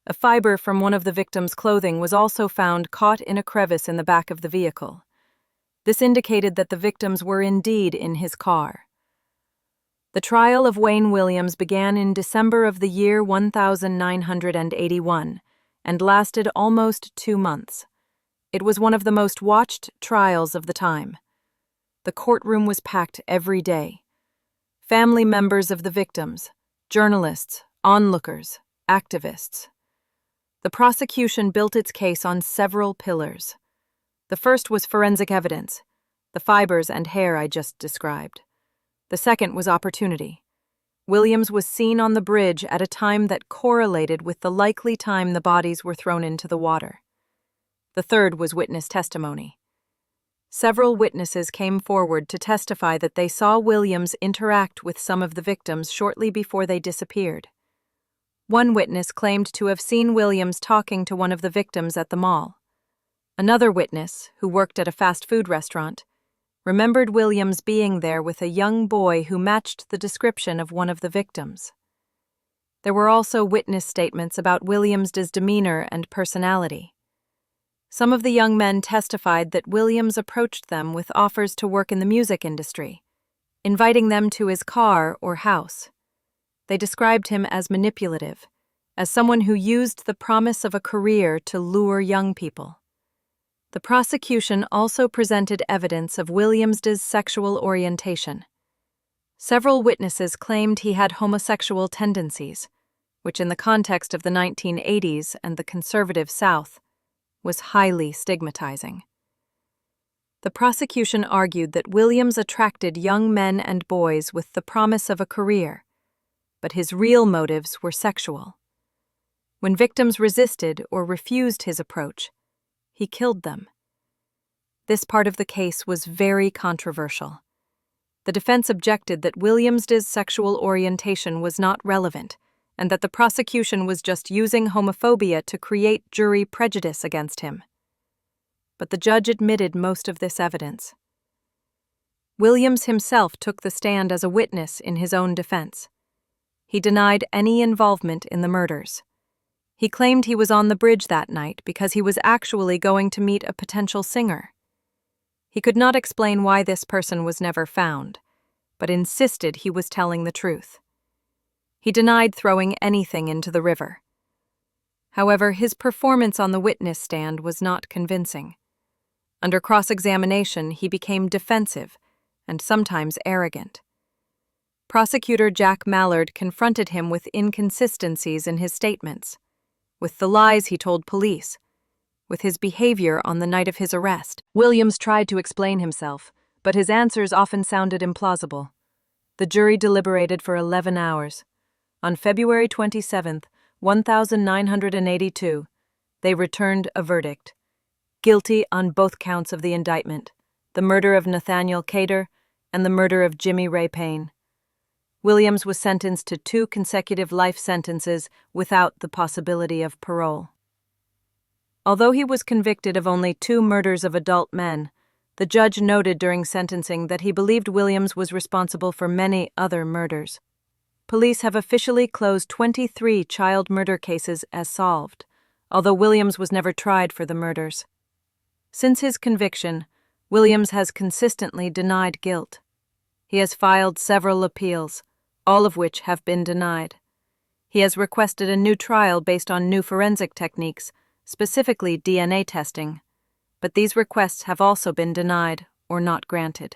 A fiber from one of the victims' clothing was also found caught in a crevice in the back of the vehicle. This indicated that the victims were indeed in his car. The trial of Wayne Williams began in December of the year 1981 and lasted almost 2 months. It was one of the most watched trials of the time. The courtroom was packed every day. Family members of the victims, journalists, onlookers, activists. The prosecution built its case on several pillars. The first was forensic evidence, the fibers and hair I just described. The second was opportunity. Williams was seen on the bridge at a time that correlated with the likely time the bodies were thrown into the water. The third was witness testimony. Several witnesses came forward to testify that they saw Williams interact with some of the victims shortly before they disappeared. One witness claimed to have seen Williams talking to one of the victims at the mall. Another witness, who worked at a fast food restaurant, remembered Williams being there with a young boy who matched the description of one of the victims. There were also witness statements about Williams's demeanor and personality. Some of the young men testified that Williams approached them with offers to work in the music industry, inviting them to his car or house. They described him as manipulative, as someone who used the promise of a career to lure young people. The prosecution also presented evidence of Williams's sexual orientation. Several witnesses claimed he had homosexual tendencies, which in the context of the 1980s and the conservative South was highly stigmatizing. The prosecution argued that Williams attracted young men and boys with the promise of a career, but his real motives were sexual. When victims resisted or refused his approach, he killed them. This part of the case was very controversial. The defense objected that Williams's sexual orientation was not relevant, and that the prosecution was just using homophobia to create jury prejudice against him. But the judge admitted most of this evidence. Williams himself took the stand as a witness in his own defense. He denied any involvement in the murders. He claimed he was on the bridge that night because he was actually going to meet a potential singer. He could not explain why this person was never found, but insisted he was telling the truth. He denied throwing anything into the river. However, his performance on the witness stand was not convincing. Under cross-examination, he became defensive and sometimes arrogant. Prosecutor Jack Mallard confronted him with inconsistencies in his statements, with the lies he told police, with his behavior on the night of his arrest. Williams tried to explain himself, but his answers often sounded implausible. The jury deliberated for 11 hours. On February 27, 1982, they returned a verdict. Guilty on both counts of the indictment, the murder of Nathaniel Cater and the murder of Jimmy Ray Payne. Williams was sentenced to 2 consecutive life sentences without the possibility of parole. Although he was convicted of only 2 murders of adult men, the judge noted during sentencing that he believed Williams was responsible for many other murders. Police have officially closed 23 child murder cases as solved, although Williams was never tried for the murders. Since his conviction, Williams has consistently denied guilt. He has filed several appeals, all of which have been denied. He has requested a new trial based on new forensic techniques, specifically DNA testing, but these requests have also been denied or not granted.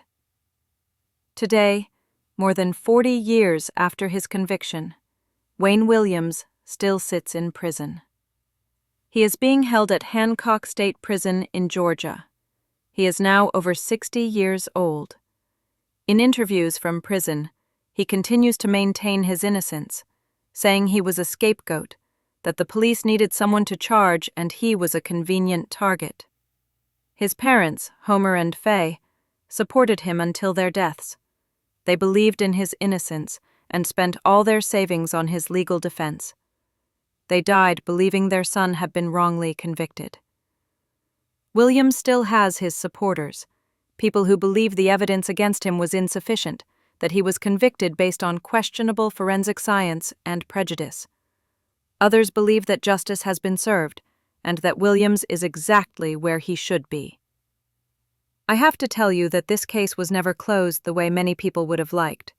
Today, more than 40 years after his conviction, Wayne Williams still sits in prison. He is being held at Hancock State Prison in Georgia. He is now over 60 years old. In interviews from prison, he continues to maintain his innocence, saying he was a scapegoat, that the police needed someone to charge and he was a convenient target. His parents, Homer and Faye, supported him until their deaths. They believed in his innocence and spent all their savings on his legal defense. They died believing their son had been wrongly convicted. Williams still has his supporters, people who believe the evidence against him was insufficient, that he was convicted based on questionable forensic science and prejudice. Others believe that justice has been served, and that Williams is exactly where he should be. I have to tell you that this case was never closed the way many people would have liked.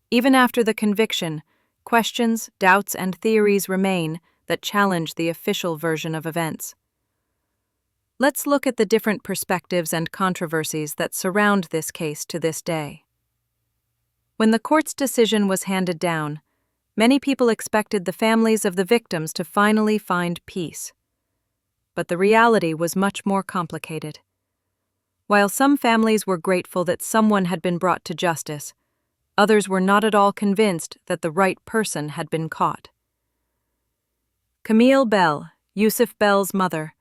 Even after the conviction, questions, doubts, and theories remain that challenge the official version of events. Let's look at the different perspectives and controversies that surround this case to this day. When the court's decision was handed down, many people expected the families of the victims to finally find peace. But the reality was much more complicated. While some families were grateful that someone had been brought to justice, others were not at all convinced that the right person had been caught. Camille Bell, Yusuf Bell's mother,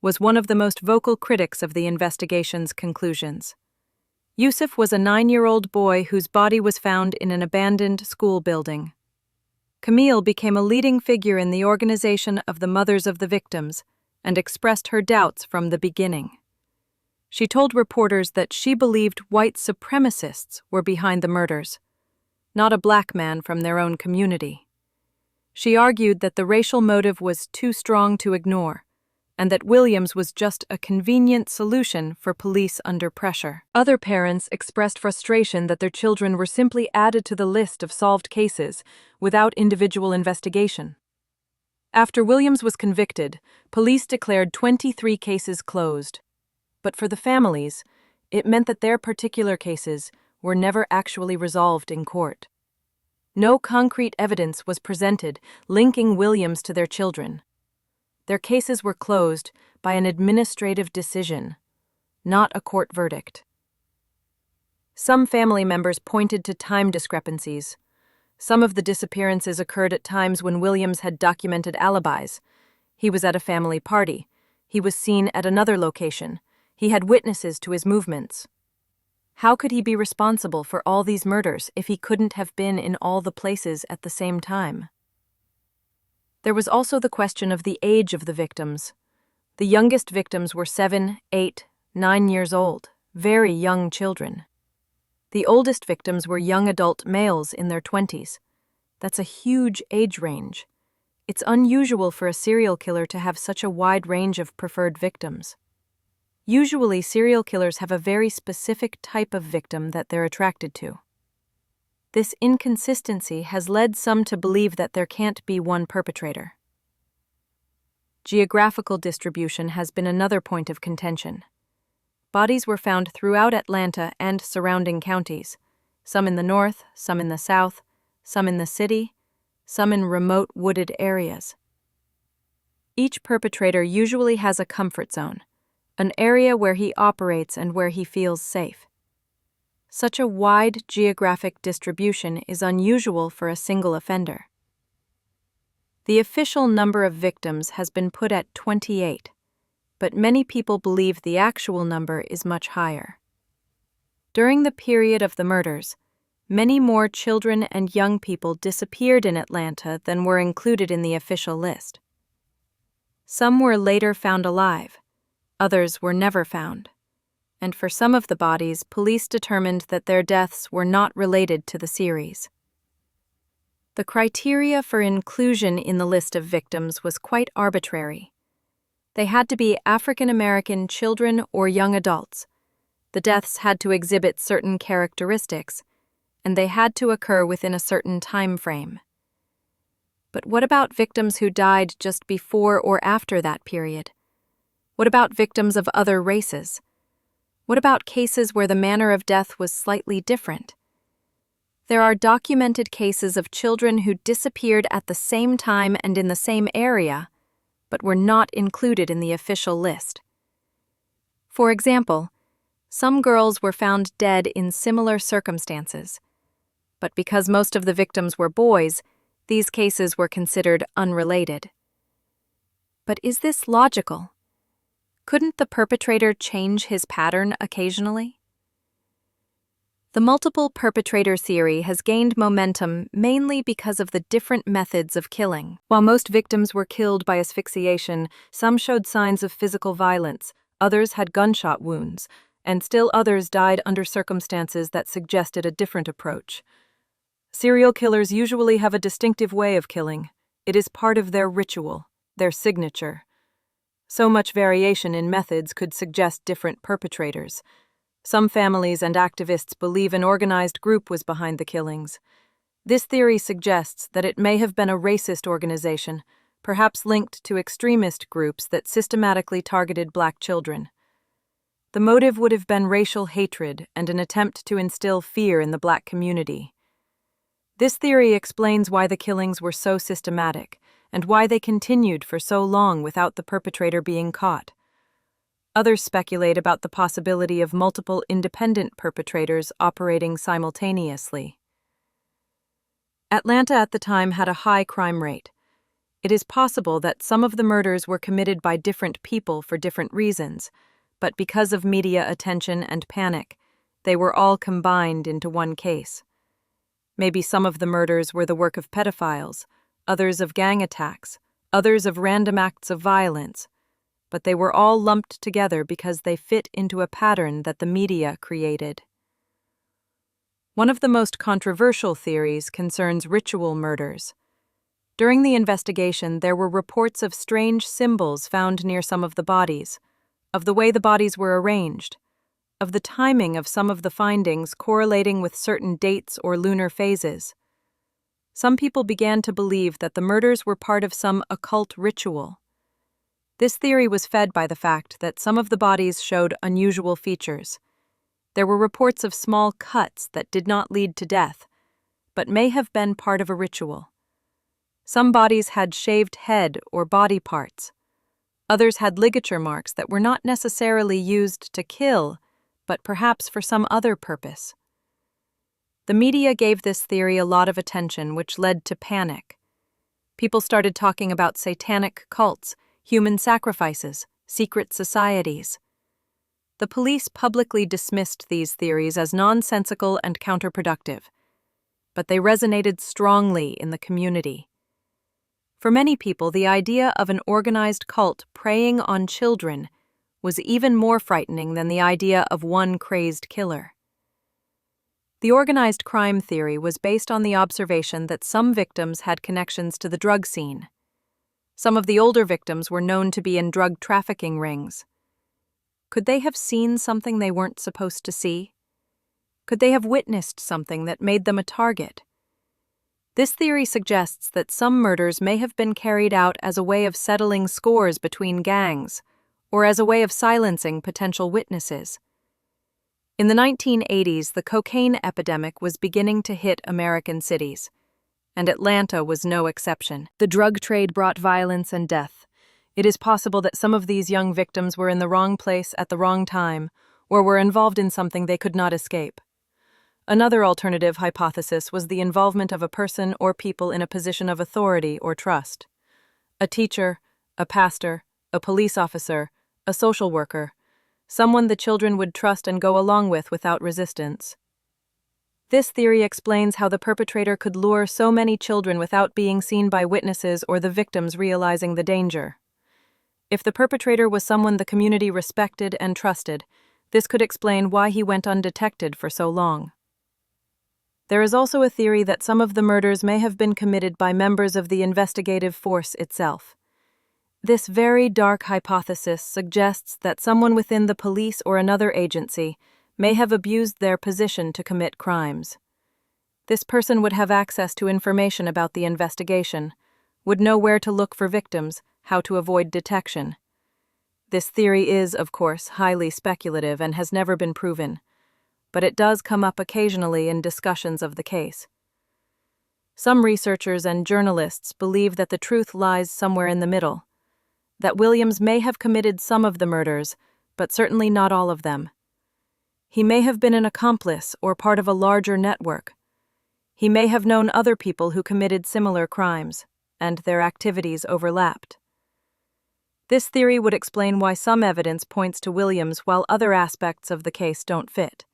was one of the most vocal critics of the investigation's conclusions. Yusuf was a 9-year-old boy whose body was found in an abandoned school building. Camille became a leading figure in the organization of the mothers of the victims, and expressed her doubts from the beginning. She told reporters that she believed white supremacists were behind the murders, not a black man from their own community. She argued that the racial motive was too strong to ignore, and that Williams was just a convenient solution for police under pressure. Other parents expressed frustration that their children were simply added to the list of solved cases without individual investigation. After Williams was convicted, police declared 23 cases closed. But for the families, it meant that their particular cases were never actually resolved in court. No concrete evidence was presented linking Williams to their children. Their cases were closed by an administrative decision, not a court verdict. Some family members pointed to time discrepancies. Some of the disappearances occurred at times when Williams had documented alibis. He was at a family party. He was seen at another location. He had witnesses to his movements. How could he be responsible for all these murders if he couldn't have been in all the places at the same time? There was also the question of the age of the victims. The youngest victims were 7, 8, 9 years old, very young children. The oldest victims were young adult males in their 20s. That's a huge age range. It's unusual for a serial killer to have such a wide range of preferred victims. Usually, serial killers have a very specific type of victim that they're attracted to. This inconsistency has led some to believe that there can't be one perpetrator. Geographical distribution has been another point of contention. Bodies were found throughout Atlanta and surrounding counties, some in the north, some in the south, some in the city, some in remote wooded areas. Each perpetrator usually has a comfort zone, an area where he operates and where he feels safe. Such a wide geographic distribution is unusual for a single offender. The official number of victims has been put at 28, but many people believe the actual number is much higher. During the period of the murders, many more children and young people disappeared in Atlanta than were included in the official list. Some were later found alive, others were never found, and for some of the bodies, police determined that their deaths were not related to the series. The criteria for inclusion in the list of victims was quite arbitrary. They had to be African American children or young adults. The deaths had to exhibit certain characteristics, and they had to occur within a certain time frame. But what about victims who died just before or after that period? What about victims of other races? What about cases where the manner of death was slightly different? There are documented cases of children who disappeared at the same time and in the same area, but were not included in the official list. For example, some girls were found dead in similar circumstances, but because most of the victims were boys, these cases were considered unrelated. But is this logical? Couldn't the perpetrator change his pattern occasionally? The multiple perpetrator theory has gained momentum mainly because of the different methods of killing. While most victims were killed by asphyxiation, some showed signs of physical violence, others had gunshot wounds, and still others died under circumstances that suggested a different approach. Serial killers usually have a distinctive way of killing. It is part of their ritual, their signature. So much variation in methods could suggest different perpetrators. Some families and activists believe an organized group was behind the killings. This theory suggests that it may have been a racist organization, perhaps linked to extremist groups that systematically targeted black children. The motive would have been racial hatred and an attempt to instill fear in the black community. This theory explains why the killings were so systematic and why they continued for so long without the perpetrator being caught. Others speculate about the possibility of multiple independent perpetrators operating simultaneously. Atlanta at the time had a high crime rate. It is possible that some of the murders were committed by different people for different reasons, but because of media attention and panic, they were all combined into one case. Maybe some of the murders were the work of pedophiles, others of gang attacks, others of random acts of violence. but they were all lumped together because they fit into a pattern that the media created. One of the most controversial theories concerns ritual murders. During the investigation, there were reports of strange symbols found near some of the bodies, of the way the bodies were arranged, of the timing of some of the findings correlating with certain dates or lunar phases. Some people began to believe that the murders were part of some occult ritual. This theory was fed by the fact that some of the bodies showed unusual features. There were reports of small cuts that did not lead to death, but may have been part of a ritual. Some bodies had shaved head or body parts. Others had ligature marks that were not necessarily used to kill, but perhaps for some other purpose. The media gave this theory a lot of attention, which led to panic. People started talking about satanic cults, human sacrifices, secret societies. The police publicly dismissed these theories as nonsensical and counterproductive, but they resonated strongly in the community. For many people, the idea of an organized cult preying on children was even more frightening than the idea of one crazed killer. The organized crime theory was based on the observation that some victims had connections to the drug scene. Some of the older victims were known to be in drug trafficking rings. Could they have seen something they weren't supposed to see? Could they have witnessed something that made them a target? This theory suggests that some murders may have been carried out as a way of settling scores between gangs, or as a way of silencing potential witnesses. In the 1980s, the cocaine epidemic was beginning to hit American cities, and Atlanta was no exception. The drug trade brought violence and death. It is possible that some of these young victims were in the wrong place at the wrong time, or were involved in something they could not escape. Another alternative hypothesis was the involvement of a person or people in a position of authority or trust. A teacher, a pastor, a police officer, a social worker, someone the children would trust and go along with without resistance. This theory explains how the perpetrator could lure so many children without being seen by witnesses or the victims realizing the danger. If the perpetrator was someone the community respected and trusted, this could explain why he went undetected for so long. There is also a theory that some of the murders may have been committed by members of the investigative force itself. This very dark hypothesis suggests that someone within the police or another agency may have abused their position to commit crimes. This person would have access to information about the investigation, would know where to look for victims, how to avoid detection. This theory is, of course, highly speculative and has never been proven, but it does come up occasionally in discussions of the case. Some researchers and journalists believe that the truth lies somewhere in the middle, that Williams may have committed some of the murders, but certainly not all of them. He may have been an accomplice or part of a larger network. He may have known other people who committed similar crimes, and their activities overlapped. This theory would explain why some evidence points to Williams while other aspects of the case don't fit.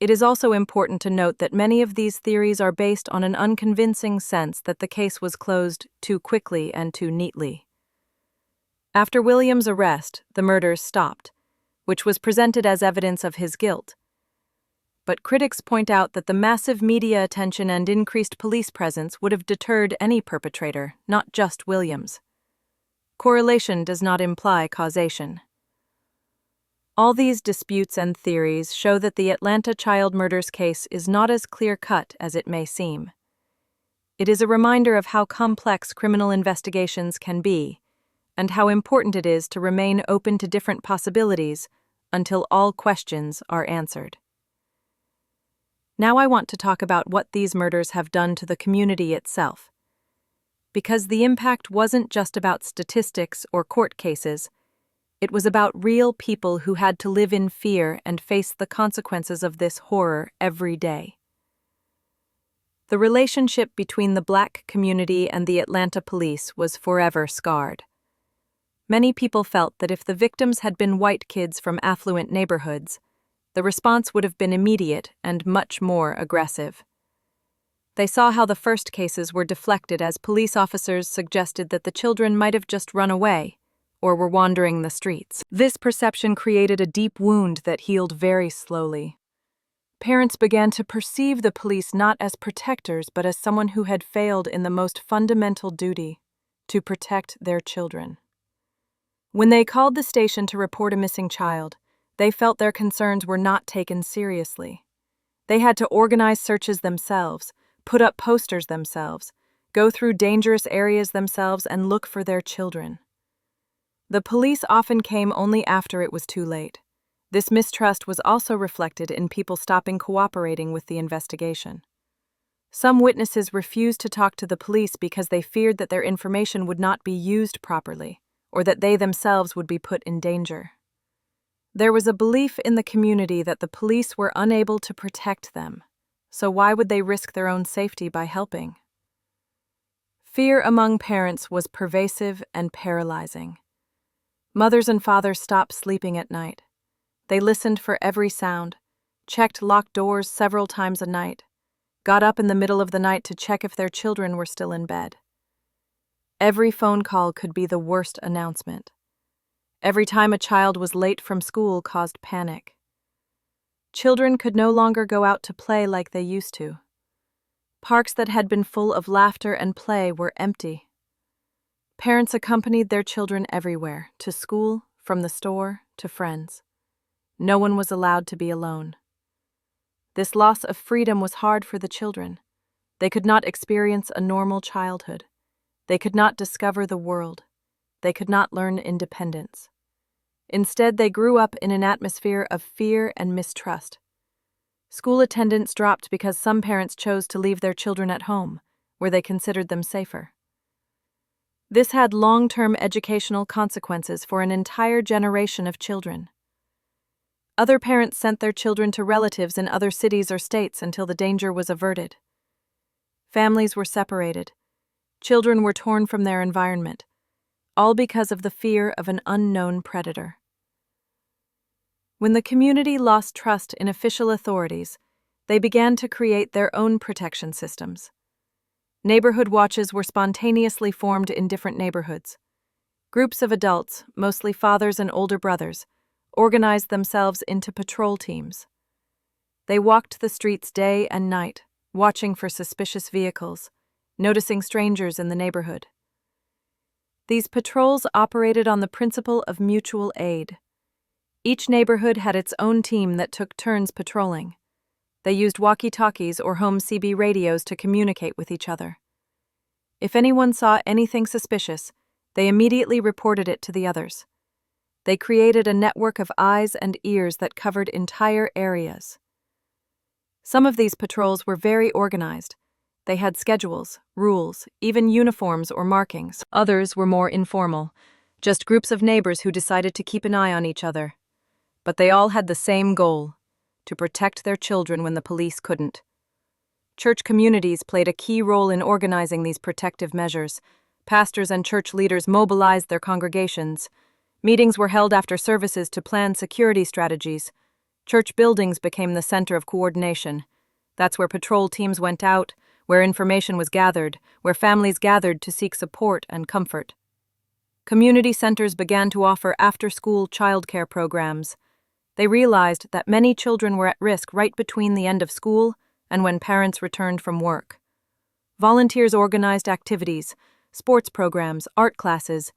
It is also important to note that many of these theories are based on an unconvincing sense that the case was closed too quickly and too neatly. After Williams' arrest, the murders stopped, which was presented as evidence of his guilt. But critics point out that the massive media attention and increased police presence would have deterred any perpetrator, not just Williams. Correlation does not imply causation. All these disputes and theories show that the Atlanta child murders case is not as clear-cut as it may seem. It is a reminder of how complex criminal investigations can be, and how important it is to remain open to different possibilities until all questions are answered. Now I want to talk about what these murders have done to the community itself. Because the impact wasn't just about statistics or court cases, it was about real people who had to live in fear and face the consequences of this horror every day. The relationship between the Black community and the Atlanta police was forever scarred. Many people felt that if the victims had been white kids from affluent neighborhoods, the response would have been immediate and much more aggressive. They saw how the first cases were deflected as police officers suggested that the children might have just run away, or were wandering the streets. This perception created a deep wound that healed very slowly. Parents began to perceive the police not as protectors but as someone who had failed in the most fundamental duty, to protect their children. When they called the station to report a missing child, they felt their concerns were not taken seriously. They had to organize searches themselves, put up posters themselves, go through dangerous areas themselves, and look for their children. The police often came only after it was too late. This mistrust was also reflected in people stopping cooperating with the investigation. Some witnesses refused to talk to the police because they feared that their information would not be used properly, or that they themselves would be put in danger. There was a belief in the community that the police were unable to protect them, so why would they risk their own safety by helping? Fear among parents was pervasive and paralyzing. Mothers and fathers stopped sleeping at night. They listened for every sound, checked locked doors several times a night, got up in the middle of the night to check if their children were still in bed. Every phone call could be the worst announcement. Every time a child was late from school caused panic. Children could no longer go out to play like they used to. Parks that had been full of laughter and play were empty. Parents accompanied their children everywhere, to school, from the store, to friends. No one was allowed to be alone. This loss of freedom was hard for the children. They could not experience a normal childhood. They could not discover the world. They could not learn independence. Instead, they grew up in an atmosphere of fear and mistrust. School attendance dropped because some parents chose to leave their children at home, where they considered them safer. This had long-term educational consequences for an entire generation of children. Other parents sent their children to relatives in other cities or states until the danger was averted. Families were separated. Children were torn from their environment, all because of the fear of an unknown predator. When the community lost trust in official authorities, they began to create their own protection systems. Neighborhood watches were spontaneously formed in different neighborhoods. Groups of adults, mostly fathers and older brothers, organized themselves into patrol teams. They walked the streets day and night, watching for suspicious vehicles, noticing strangers in the neighborhood. These patrols operated on the principle of mutual aid. Each neighborhood had its own team that took turns patrolling. They used walkie-talkies or home CB radios to communicate with each other. If anyone saw anything suspicious, they immediately reported it to the others. They created a network of eyes and ears that covered entire areas. Some of these patrols were very organized. They had schedules, rules, even uniforms or markings. Others were more informal, just groups of neighbors who decided to keep an eye on each other. But they all had the same goal: to protect their children when the police couldn't. Church communities played a key role in organizing these protective measures. Pastors and church leaders mobilized their congregations. Meetings were held after services to plan security strategies. Church buildings became the center of coordination. That's where patrol teams went out, where information was gathered, where families gathered to seek support and comfort. Community centers began to offer after-school childcare programs. They realized that many children were at risk right between the end of school and when parents returned from work. Volunteers organized activities, sports programs, art classes,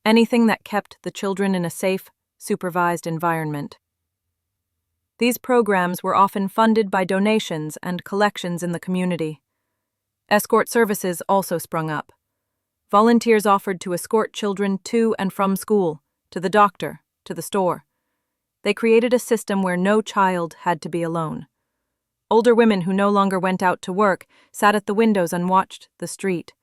anything that kept the children in a safe, supervised environment. These programs were often funded by donations and collections in the community. Escort services also sprung up. Volunteers offered to escort children to and from school, to the doctor, to the store. They created a system where no child had to be alone. Older women who no longer went out to work sat at the windows and watched the street.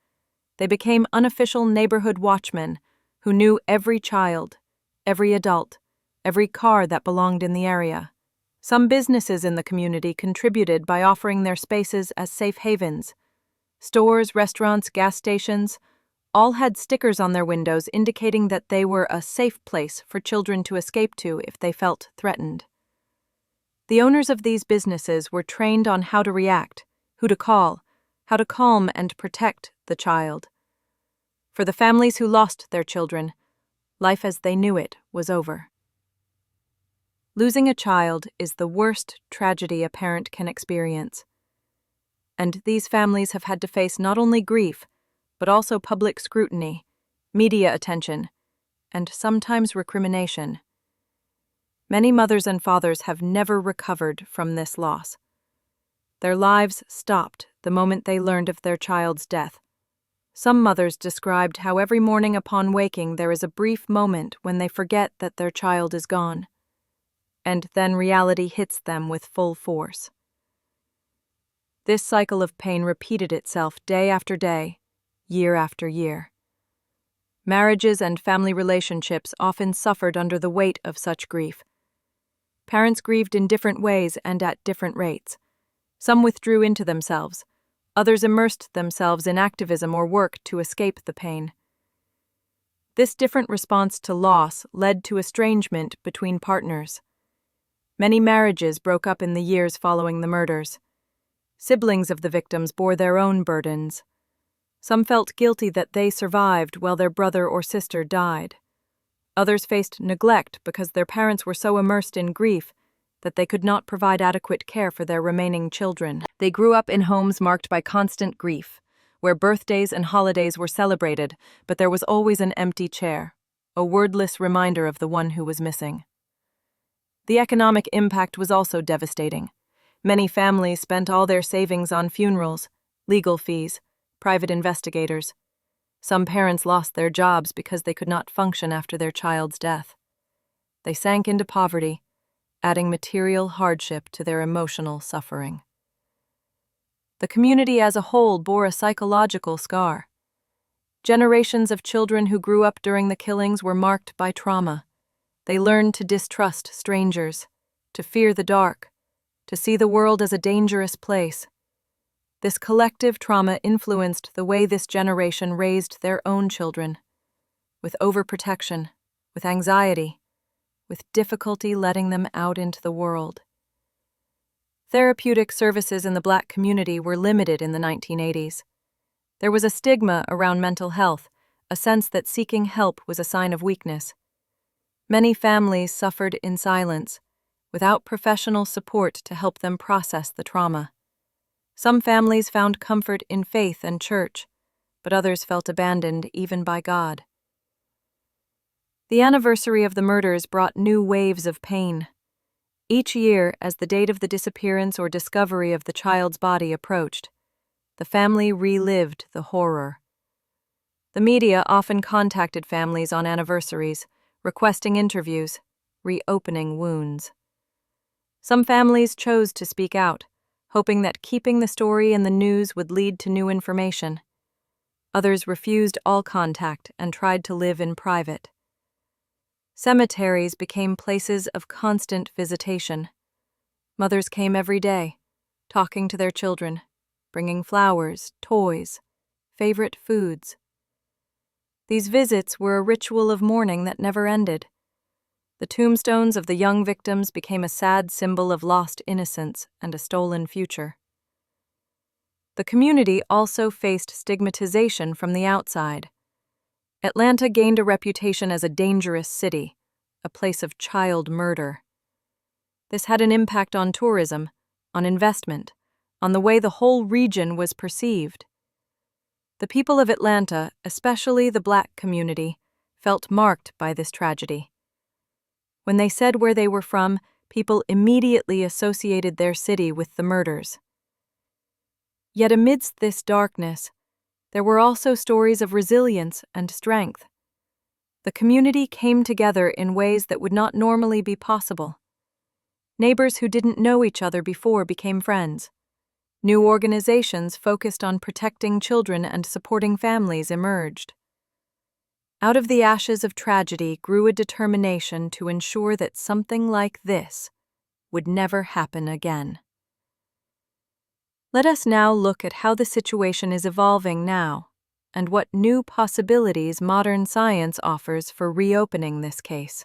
They became unofficial neighborhood watchmen who knew every child, every adult, every car that belonged in the area. Some businesses in the community contributed by offering their spaces as safe havens. Stores, restaurants, gas stations, all had stickers on their windows indicating that they were a safe place for children to escape to if they felt threatened. The owners of these businesses were trained on how to react, who to call, how to calm and protect the child. For the families who lost their children, Life as they knew it was over. Losing a child is the worst tragedy a parent can experience. And these families have had to face not only grief, but also public scrutiny, media attention, and sometimes recrimination. Many mothers and fathers have never recovered from this loss. Their lives stopped the moment they learned of their child's death. Some mothers described how every morning upon waking there is a brief moment when they forget that their child is gone. And then reality hits them with full force. This cycle of pain repeated itself day after day, year after year. Marriages and family relationships often suffered under the weight of such grief. Parents grieved in different ways and at different rates. Some withdrew into themselves. Others immersed themselves in activism or work to escape the pain. This different response to loss led to estrangement between partners. Many marriages broke up in the years following the murders. Siblings of the victims bore their own burdens. Some felt guilty that they survived while their brother or sister died. Others faced neglect because their parents were so immersed in grief that they could not provide adequate care for their remaining children. They grew up in homes marked by constant grief, where birthdays and holidays were celebrated, but there was always an empty chair, a wordless reminder of the one who was missing. The economic impact was also devastating. Many families spent all their savings on funerals, legal fees, private investigators. Some parents lost their jobs because they could not function after their child's death. They sank into poverty, adding material hardship to their emotional suffering. The community as a whole bore a psychological scar. Generations of children who grew up during the killings were marked by trauma. They learned to distrust strangers, to fear the dark, to see the world as a dangerous place. This collective trauma influenced the way this generation raised their own children, with overprotection, with anxiety, with difficulty letting them out into the world. Therapeutic services in the Black community were limited in the 1980s. There was a stigma around mental health, a sense that seeking help was a sign of weakness. Many families suffered in silence, without professional support to help them process the trauma. Some families found comfort in faith and church, but others felt abandoned even by God. The anniversary of the murders brought new waves of pain. Each year, as the date of the disappearance or discovery of the child's body approached, the family relived the horror. The media often contacted families on anniversaries, requesting interviews, reopening wounds. Some families chose to speak out, hoping that keeping the story in the news would lead to new information. Others refused all contact and tried to live in private. Cemeteries became places of constant visitation. Mothers came every day, talking to their children, bringing flowers, toys, favorite foods. These visits were a ritual of mourning that never ended. The tombstones of the young victims became a sad symbol of lost innocence and a stolen future. The community also faced stigmatization from the outside. Atlanta gained a reputation as a dangerous city, a place of child murder. This had an impact on tourism, on investment, on the way the whole region was perceived. The people of Atlanta, especially the Black community, felt marked by this tragedy. When they said where they were from, people immediately associated their city with the murders. Yet amidst this darkness, there were also stories of resilience and strength. The community came together in ways that would not normally be possible. Neighbors who didn't know each other before became friends. New organizations focused on protecting children and supporting families emerged. Out of the ashes of tragedy grew a determination to ensure that something like this would never happen again. Let us now look at how the situation is evolving now, and what new possibilities modern science offers for reopening this case.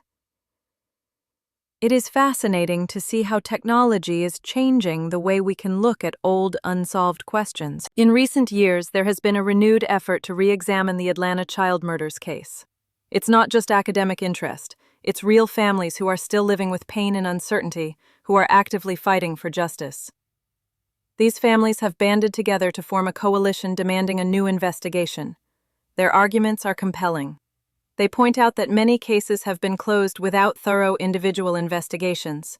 It is fascinating to see how technology is changing the way we can look at old, unsolved questions. In recent years, there has been a renewed effort to re-examine the Atlanta child murders case. It's not just academic interest, it's real families who are still living with pain and uncertainty, who are actively fighting for justice. These families have banded together to form a coalition demanding a new investigation. Their arguments are compelling. They point out that many cases have been closed without thorough individual investigations.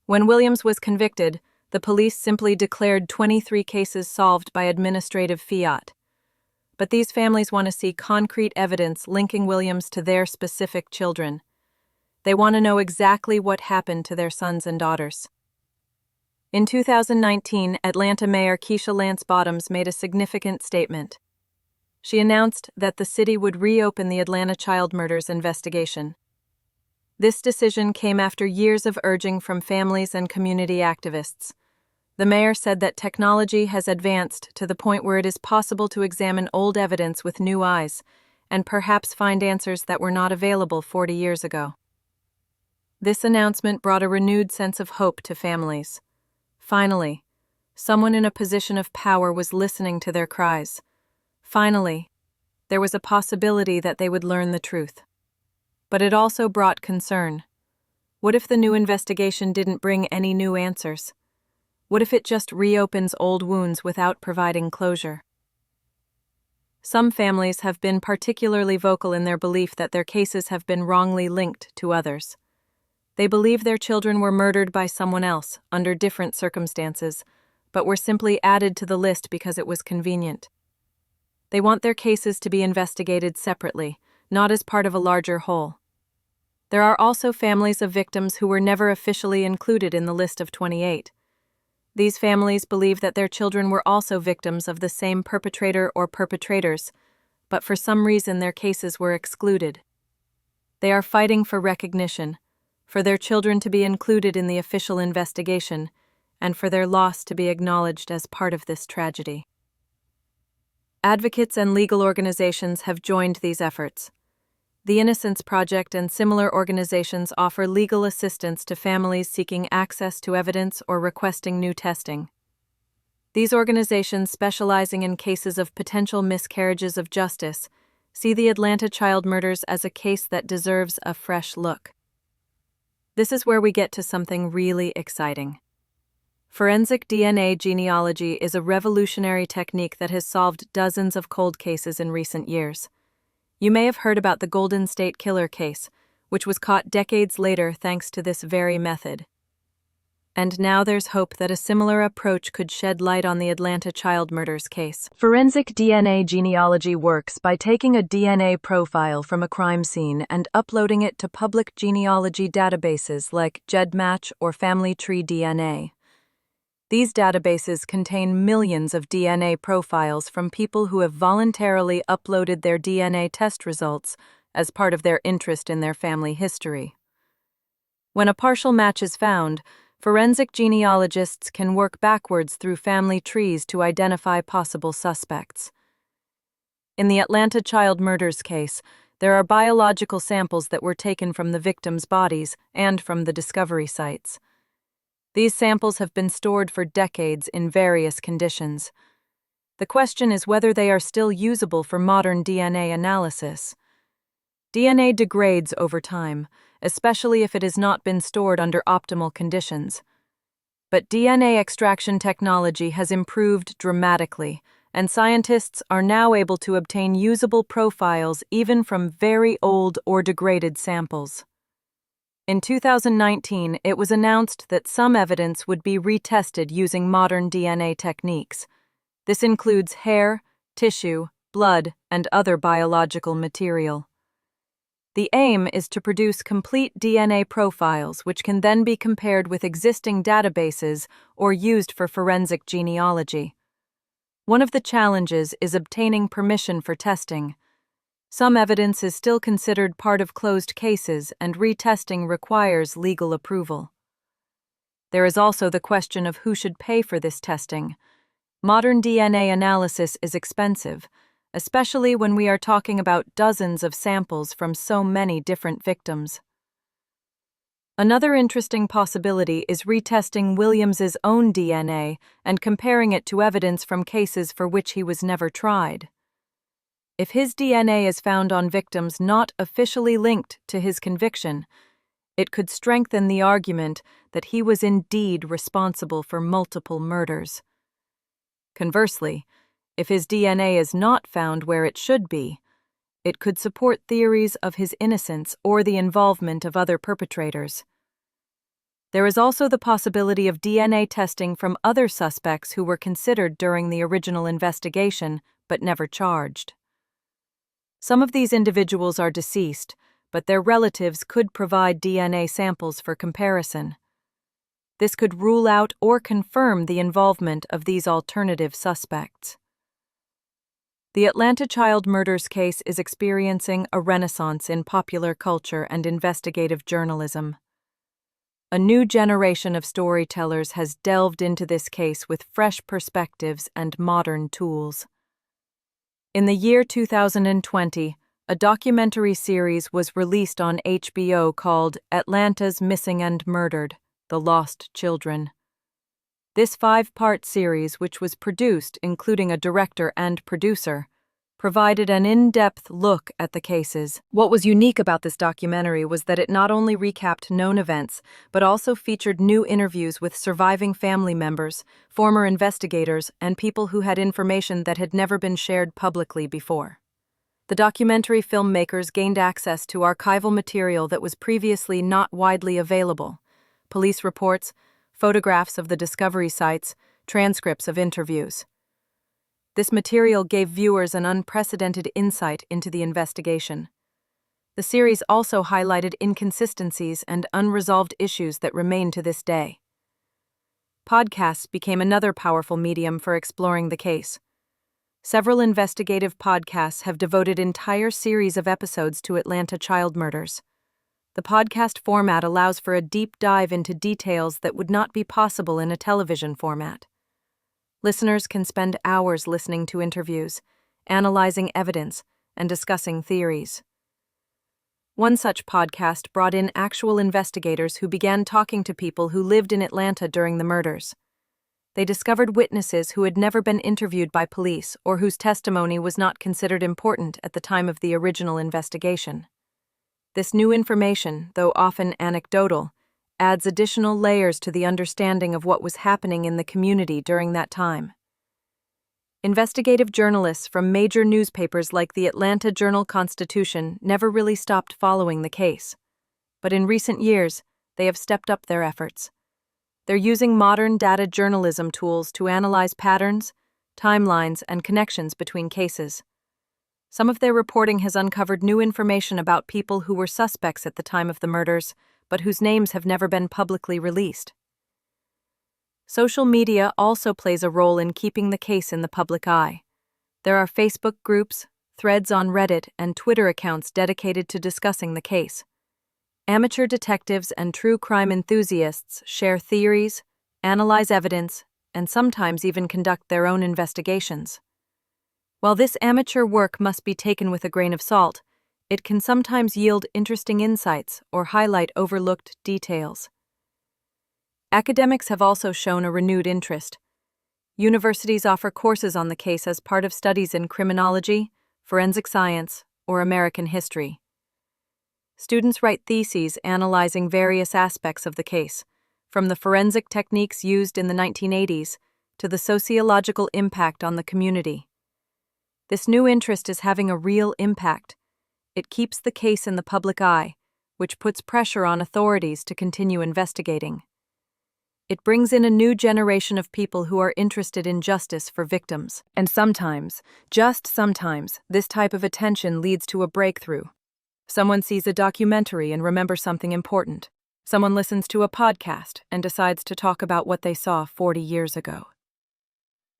When Williams was convicted, the police simply declared 23 cases solved by administrative fiat. But these families want to see concrete evidence linking Williams to their specific children. They want to know exactly what happened to their sons and daughters. In 2019, Atlanta Mayor Keisha Lance Bottoms made a significant statement. She announced that the city would reopen the Atlanta child murders investigation. This decision came after years of urging from families and community activists. The mayor said that technology has advanced to the point where it is possible to examine old evidence with new eyes and perhaps find answers that were not available 40 years ago. This announcement brought a renewed sense of hope to families. Finally, someone in a position of power was listening to their cries. Finally, there was a possibility that they would learn the truth. But it also brought concern. What if the new investigation didn't bring any new answers? What if it just reopens old wounds without providing closure? Some families have been particularly vocal in their belief that their cases have been wrongly linked to others. They believe their children were murdered by someone else under different circumstances, but were simply added to the list because it was convenient. They want their cases to be investigated separately, not as part of a larger whole. There are also families of victims who were never officially included in the list of 28. These families believe that their children were also victims of the same perpetrator or perpetrators, but for some reason their cases were excluded. They are fighting for recognition, for their children to be included in the official investigation, and for their loss to be acknowledged as part of this tragedy. Advocates and legal organizations have joined these efforts. The Innocence Project and similar organizations offer legal assistance to families seeking access to evidence or requesting new testing. These organizations, specializing in cases of potential miscarriages of justice, see the Atlanta child murders as a case that deserves a fresh look. This is where we get to something really exciting. Forensic DNA genealogy is a revolutionary technique that has solved dozens of cold cases in recent years. You may have heard about the Golden State Killer case, which was caught decades later thanks to this very method. And now there's hope that a similar approach could shed light on the Atlanta child murders case. Forensic DNA genealogy works by taking a DNA profile from a crime scene and uploading it to public genealogy databases like GEDmatch or Family Tree DNA. These databases contain millions of DNA profiles from people who have voluntarily uploaded their DNA test results as part of their interest in their family history. When a partial match is found, forensic genealogists can work backwards through family trees to identify possible suspects. In the Atlanta child murders case, there are biological samples that were taken from the victims' bodies and from the discovery sites. These samples have been stored for decades in various conditions. The question is whether they are still usable for modern DNA analysis. DNA degrades over time, especially if it has not been stored under optimal conditions. But DNA extraction technology has improved dramatically, and scientists are now able to obtain usable profiles even from very old or degraded samples. In 2019, it was announced that some evidence would be retested using modern DNA techniques. This includes hair, tissue, blood, and other biological material. The aim is to produce complete DNA profiles which can then be compared with existing databases or used for forensic genealogy. One of the challenges is obtaining permission for testing. Some evidence is still considered part of closed cases, and retesting requires legal approval. There is also the question of who should pay for this testing. Modern DNA analysis is expensive, especially when we are talking about dozens of samples from so many different victims. Another interesting possibility is retesting Williams's own DNA and comparing it to evidence from cases for which he was never tried. If his DNA is found on victims not officially linked to his conviction, it could strengthen the argument that he was indeed responsible for multiple murders. Conversely, if his DNA is not found where it should be, it could support theories of his innocence or the involvement of other perpetrators. There is also the possibility of DNA testing from other suspects who were considered during the original investigation but never charged. Some of these individuals are deceased, but their relatives could provide DNA samples for comparison. This could rule out or confirm the involvement of these alternative suspects. The Atlanta child murders case is experiencing a renaissance in popular culture and investigative journalism. A new generation of storytellers has delved into this case with fresh perspectives and modern tools. In the year 2020, a documentary series was released on HBO called Atlanta's Missing and Murdered: The Lost Children. This 5-part series, which was produced, including a director and producer, provided an in-depth look at the cases. What was unique about this documentary was that it not only recapped known events, but also featured new interviews with surviving family members, former investigators, and people who had information that had never been shared publicly before. The documentary filmmakers gained access to archival material that was previously not widely available: police reports, photographs of the discovery sites, transcripts of interviews. This material gave viewers an unprecedented insight into the investigation. The series also highlighted inconsistencies and unresolved issues that remain to this day. Podcasts became another powerful medium for exploring the case. Several investigative podcasts have devoted entire series of episodes to Atlanta child murders. The podcast format allows for a deep dive into details that would not be possible in a television format. Listeners can spend hours listening to interviews, analyzing evidence, and discussing theories. One such podcast brought in actual investigators who began talking to people who lived in Atlanta during the murders. They discovered witnesses who had never been interviewed by police or whose testimony was not considered important at the time of the original investigation. This new information, though often anecdotal, adds additional layers to the understanding of what was happening in the community during that time. Investigative journalists from major newspapers like the Atlanta Journal-Constitution never really stopped following the case. But in recent years, they have stepped up their efforts. They're using modern data journalism tools to analyze patterns, timelines, and connections between cases. Some of their reporting has uncovered new information about people who were suspects at the time of the murders, but whose names have never been publicly released. Social media also plays a role in keeping the case in the public eye. There are Facebook groups, threads on Reddit, and Twitter accounts dedicated to discussing the case. Amateur detectives and true crime enthusiasts share theories, analyze evidence, and sometimes even conduct their own investigations. While this amateur work must be taken with a grain of salt, it can sometimes yield interesting insights or highlight overlooked details. Academics have also shown a renewed interest. Universities offer courses on the case as part of studies in criminology, forensic science, or American history. Students write theses analyzing various aspects of the case, from the forensic techniques used in the 1980s to the sociological impact on the community. This new interest is having a real impact. It keeps the case in the public eye, which puts pressure on authorities to continue investigating. It brings in a new generation of people who are interested in justice for victims. And sometimes, just sometimes, this type of attention leads to a breakthrough. Someone sees a documentary and remembers something important. Someone listens to a podcast and decides to talk about what they saw 40 years ago.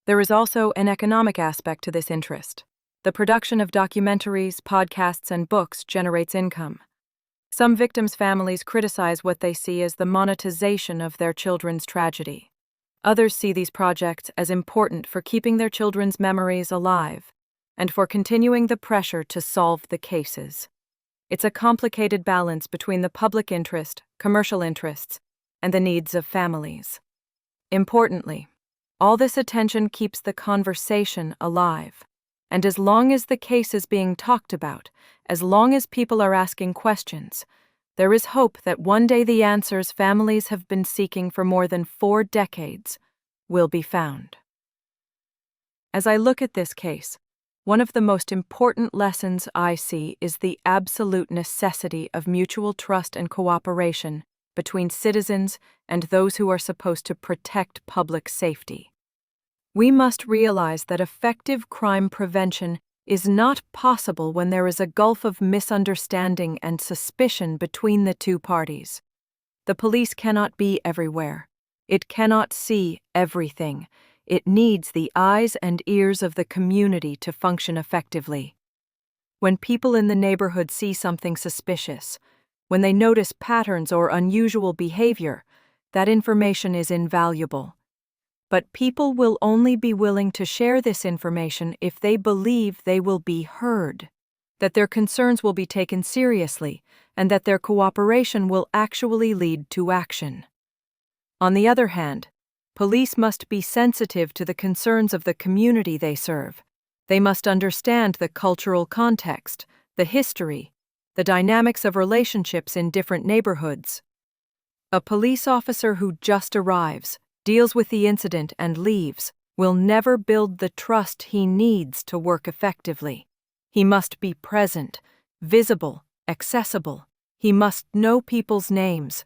There is also an economic aspect to this interest. The production of documentaries, podcasts, and books generates income. Some victims' families criticize what they see as the monetization of their children's tragedy. Others see these projects as important for keeping their children's memories alive and for continuing the pressure to solve the cases. It's a complicated balance between the public interest, commercial interests, and the needs of families. Importantly, all this attention keeps the conversation alive, And as long as the case is being talked about, as long as people are asking questions, there is hope that one day the answers families have been seeking for more than 4 decades will be found. As I look at this case, one of the most important lessons I see is the absolute necessity of mutual trust and cooperation between citizens and those who are supposed to protect public safety. We must realize that effective crime prevention is not possible when there is a gulf of misunderstanding and suspicion between the two parties. The police cannot be everywhere. It cannot see everything. It needs the eyes and ears of the community to function effectively. When people in the neighborhood see something suspicious, when they notice patterns or unusual behavior, that information is invaluable. But people will only be willing to share this information if they believe they will be heard, that their concerns will be taken seriously, and that their cooperation will actually lead to action. On the other hand, police must be sensitive to the concerns of the community they serve. They must understand the cultural context, the history, the dynamics of relationships in different neighborhoods. A police officer who just arrives, deals with the incident and leaves, will never build the trust he needs to work effectively. He must be present, visible, accessible. He must know people's names,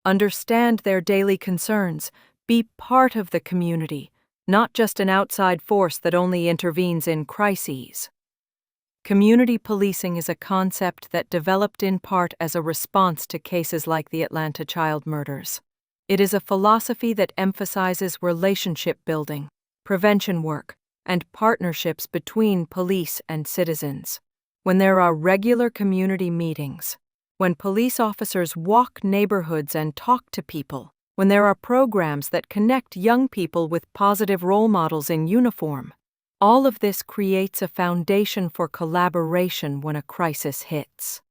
understand their daily concerns, be part of the community, not just an outside force that only intervenes in crises. Community policing is a concept that developed in part as a response to cases like the Atlanta child murders. It is a philosophy that emphasizes relationship building, prevention work, and partnerships between police and citizens. When there are regular community meetings, when police officers walk neighborhoods and talk to people, when there are programs that connect young people with positive role models in uniform, all of this creates a foundation for collaboration when a crisis hits.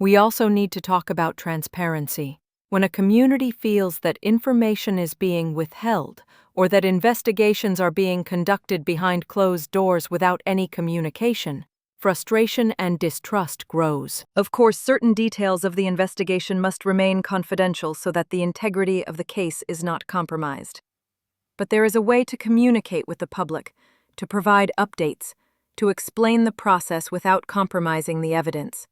We also need to talk about transparency. When a community feels that information is being withheld or that investigations are being conducted behind closed doors without any communication, frustration and distrust grows. Of course, certain details of the investigation must remain confidential so that the integrity of the case is not compromised. But there is a way to communicate with the public, to provide updates, to explain the process without compromising the evidence.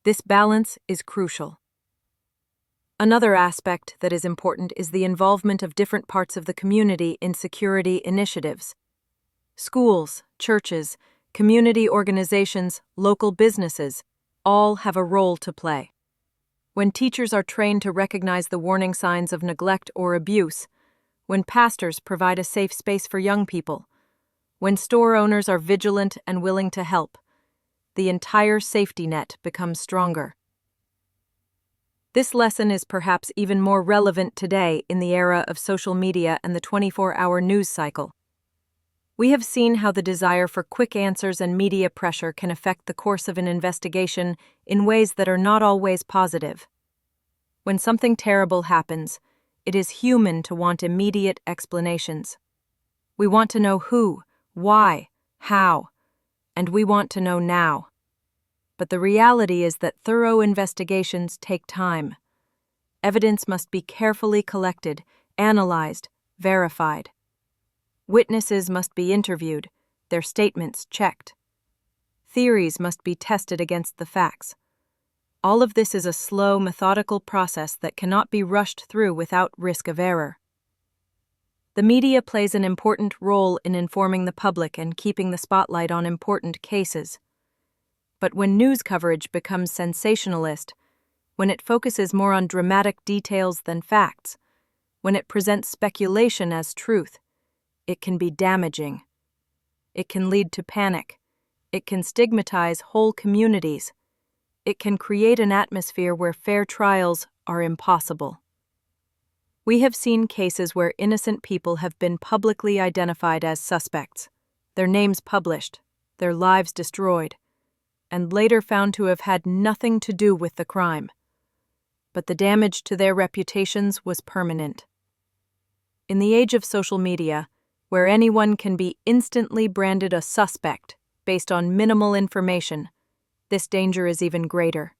This balance is crucial. Another aspect that is important is the involvement of different parts of the community in security initiatives. Schools, churches, community organizations, local businesses, all have a role to play. When teachers are trained to recognize the warning signs of neglect or abuse, when pastors provide a safe space for young people, when store owners are vigilant and willing to help, the entire safety net becomes stronger. This lesson is perhaps even more relevant today in the era of social media and the 24-hour news cycle. We have seen how the desire for quick answers and media pressure can affect the course of an investigation in ways that are not always positive. When something terrible happens, it is human to want immediate explanations. We want to know who, why, how, and we want to know now. But the reality is that thorough investigations take time. Evidence must be carefully collected, analyzed, verified. Witnesses must be interviewed, their statements checked. Theories must be tested against the facts. All of this is a slow, methodical process that cannot be rushed through without risk of error. The media plays an important role in informing the public and keeping the spotlight on important cases. But when news coverage becomes sensationalist, when it focuses more on dramatic details than facts, when it presents speculation as truth, it can be damaging. It can lead to panic. It can stigmatize whole communities. It can create an atmosphere where fair trials are impossible. We have seen cases where innocent people have been publicly identified as suspects, their names published, their lives destroyed, and later found to have had nothing to do with the crime. But the damage to their reputations was permanent. In the age of social media, where anyone can be instantly branded a suspect based on minimal information, this danger is even greater.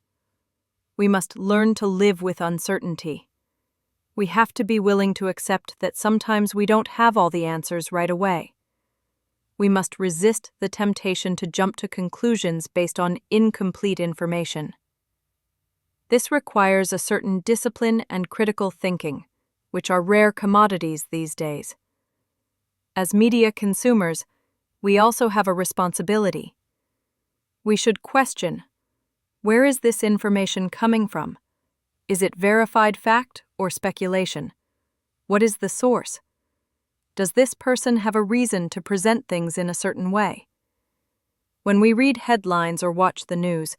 We must learn to live with uncertainty. We have to be willing to accept that sometimes we don't have all the answers right away. We must resist the temptation to jump to conclusions based on incomplete information. This requires a certain discipline and critical thinking, which are rare commodities these days. As media consumers, we also have a responsibility. We should question, where is this information coming from? Is it verified fact or speculation? What is the source? Does this person have a reason to present things in a certain way? When we read headlines or watch the news,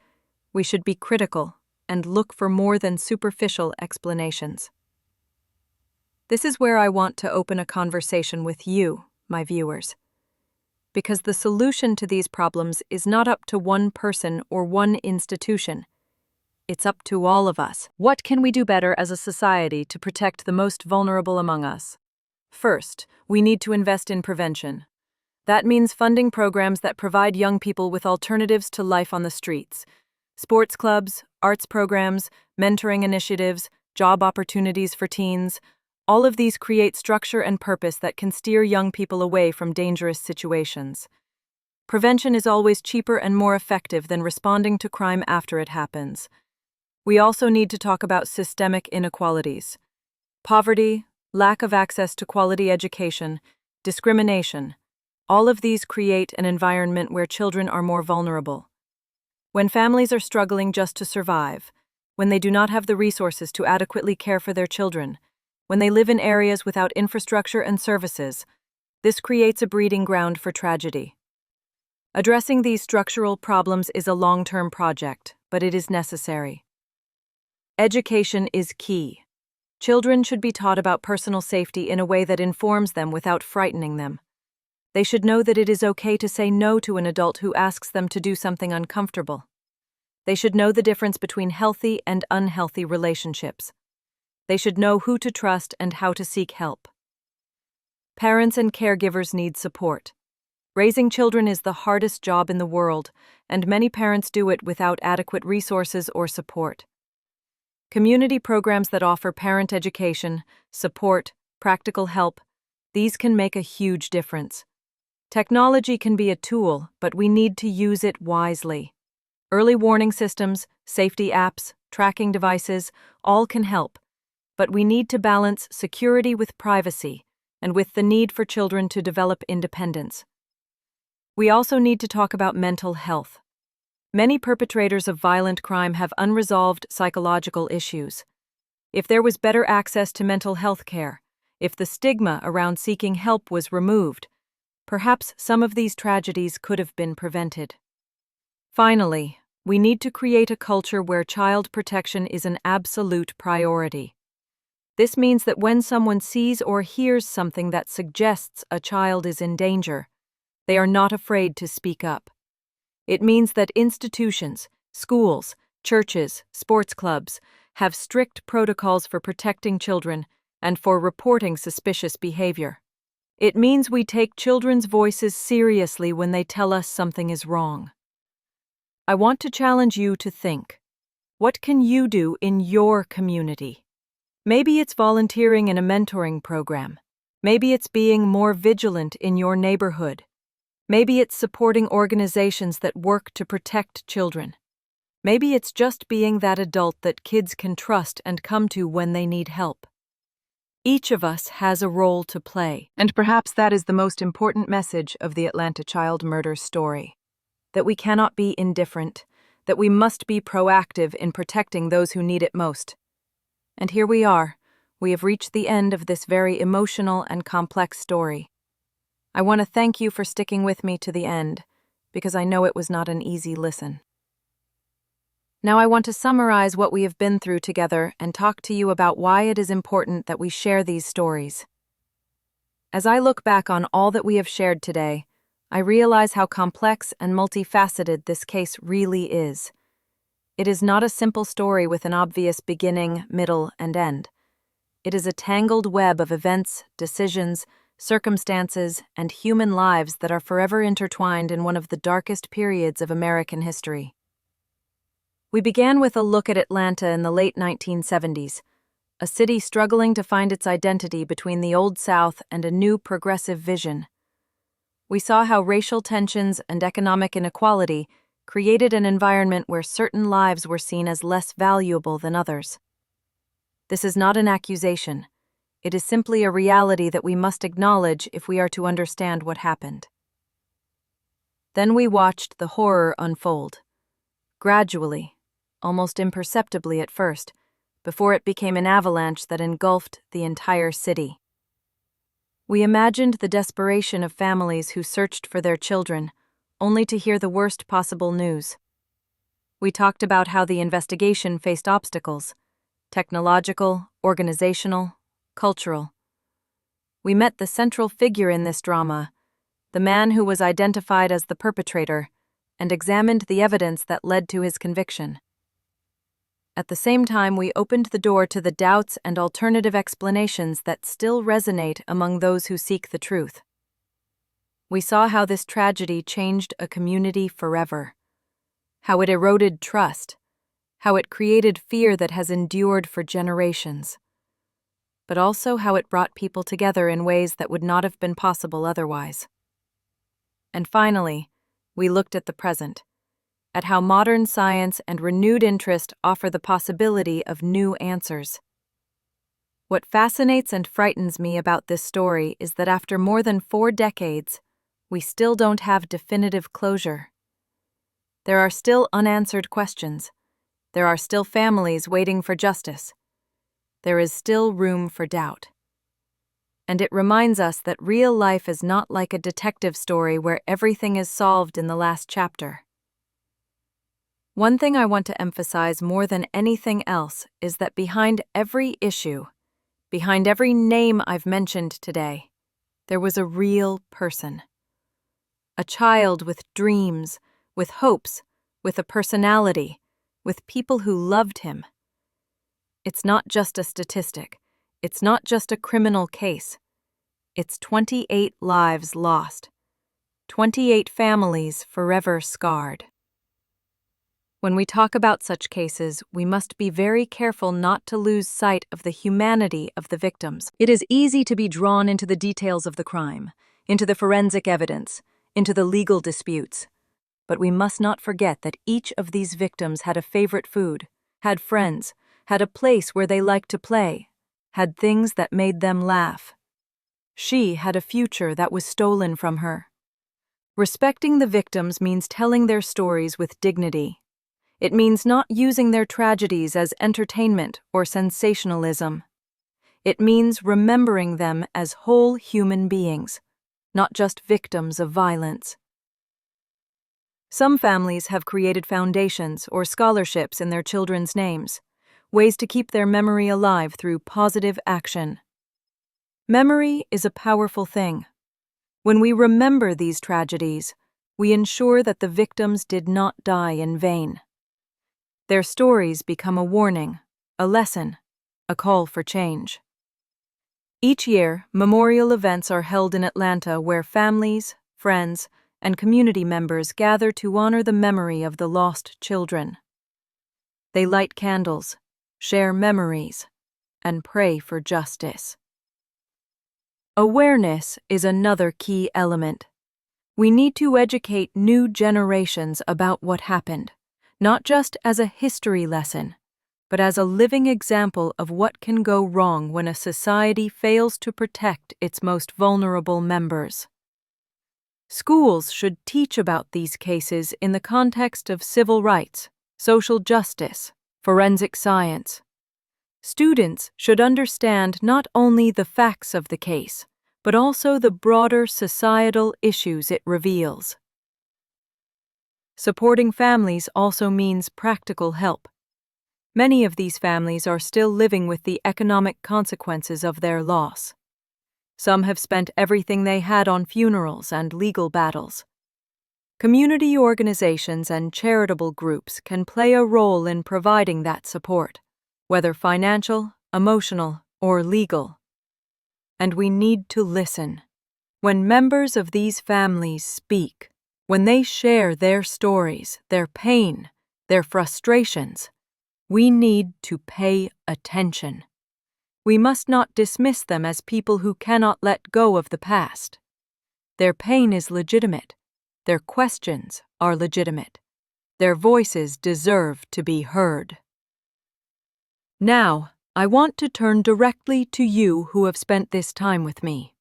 we should be critical and look for more than superficial explanations. This is where I want to open a conversation with you, my viewers. Because the solution to these problems is not up to one person or one institution. It's up to all of us. What can we do better as a society to protect the most vulnerable among us? First, we need to invest in prevention. That means funding programs that provide young people with alternatives to life on the streets. Sports clubs, arts programs, mentoring initiatives, job opportunities for teens. All of these create structure and purpose that can steer young people away from dangerous situations. Prevention is always cheaper and more effective than responding to crime after it happens. We also need to talk about systemic inequalities. Poverty, lack of access to quality education, discrimination. All of these create an environment where children are more vulnerable. When families are struggling just to survive, when they do not have the resources to adequately care for their children, when they live in areas without infrastructure and services, this creates a breeding ground for tragedy. Addressing these structural problems is a long-term project, but it is necessary. Education is key. Children should be taught about personal safety in a way that informs them without frightening them. They should know that it is okay to say no to an adult who asks them to do something uncomfortable. They should know the difference between healthy and unhealthy relationships. They should know who to trust and how to seek help. Parents and caregivers need support. Raising children is the hardest job in the world, and many parents do it without adequate resources or support. Community programs that offer parent education, support, practical help, these can make a huge difference. Technology can be a tool, but we need to use it wisely. Early warning systems, safety apps, tracking devices, all can help, but we need to balance security with privacy and with the need for children to develop independence. We also need to talk about mental health. Many perpetrators of violent crime have unresolved psychological issues. If there was better access to mental health care, if the stigma around seeking help was removed, perhaps some of these tragedies could have been prevented. Finally, we need to create a culture where child protection is an absolute priority. This means that when someone sees or hears something that suggests a child is in danger, they are not afraid to speak up. It means that institutions, schools, churches, sports clubs have strict protocols for protecting children and for reporting suspicious behavior. It means we take children's voices seriously when they tell us something is wrong. I want to challenge you to think. What can you do in your community? Maybe it's volunteering in a mentoring program. Maybe it's being more vigilant in your neighborhood. Maybe it's supporting organizations that work to protect children. Maybe it's just being that adult that kids can trust and come to when they need help. Each of us has a role to play, and perhaps that is the most important message of the Atlanta child murder story. That we cannot be indifferent, that we must be proactive in protecting those who need it most. And here we are. We have reached the end of this very emotional and complex story. I want to thank you for sticking with me to the end, because I know it was not an easy listen. Now I want to summarize what we have been through together and talk to you about why it is important that we share these stories. As I look back on all that we have shared today, I realize how complex and multifaceted this case really is. It is not a simple story with an obvious beginning, middle, and end. It is a tangled web of events, decisions, circumstances, and human lives that are forever intertwined in one of the darkest periods of American history. We began with a look at Atlanta in the late 1970s, a city struggling to find its identity between the Old South and a new progressive vision. We saw how racial tensions and economic inequality created an environment where certain lives were seen as less valuable than others. This is not an accusation. It is simply a reality that we must acknowledge if we are to understand what happened. Then we watched the horror unfold, gradually, almost imperceptibly at first, before it became an avalanche that engulfed the entire city. We imagined the desperation of families who searched for their children, only to hear the worst possible news. We talked about how the investigation faced obstacles: technological, organizational, cultural. We met the central figure in this drama, the man who was identified as the perpetrator, and examined the evidence that led to his conviction. At the same time, we opened the door to the doubts and alternative explanations that still resonate among those who seek the truth. We saw how this tragedy changed a community forever, how it eroded trust, how it created fear that has endured for generations, but also how it brought people together in ways that would not have been possible otherwise. And finally, we looked at the present, at how modern science and renewed interest offer the possibility of new answers. What fascinates and frightens me about this story is that after more than 4 decades, we still don't have definitive closure. There are still unanswered questions. There are still families waiting for justice. There is still room for doubt. And it reminds us that real life is not like a detective story where everything is solved in the last chapter. One thing I want to emphasize more than anything else is that behind every issue, behind every name I've mentioned today, there was a real person. A child with dreams, with hopes, with a personality, with people who loved him. It's not just a statistic. It's not just a criminal case. It's 28 lives lost, 28 families forever scarred. When we talk about such cases, we must be very careful not to lose sight of the humanity of the victims. It is easy to be drawn into the details of the crime, into the forensic evidence, into the legal disputes. But we must not forget that each of these victims had a favorite food, had friends, had a place where they liked to play, had things that made them laugh. She had a future that was stolen from her. Respecting the victims means telling their stories with dignity. It means not using their tragedies as entertainment or sensationalism. It means remembering them as whole human beings, not just victims of violence. Some families have created foundations or scholarships in their children's names, ways to keep their memory alive through positive action. Memory is a powerful thing. When we remember these tragedies, we ensure that the victims did not die in vain. Their stories become a warning, a lesson, a call for change. Each year, memorial events are held in Atlanta where families, friends, and community members gather to honor the memory of the lost children. They light candles, share memories, and pray for justice. Awareness is another key element. We need to educate new generations about what happened, not just as a history lesson, but as a living example of what can go wrong when a society fails to protect its most vulnerable members. Schools should teach about these cases in the context of civil rights, social justice, forensic science. Students should understand not only the facts of the case, but also the broader societal issues it reveals. Supporting families also means practical help. Many of these families are still living with the economic consequences of their loss. Some have spent everything they had on funerals and legal battles. Community organizations and charitable groups can play a role in providing that support, whether financial, emotional, or legal. And we need to listen. When members of these families speak, when they share their stories, their pain, their frustrations, we need to pay attention. We must not dismiss them as people who cannot let go of the past. Their pain is legitimate. Their questions are legitimate. Their voices deserve to be heard. Now, I want to turn directly to you who have spent this time with me.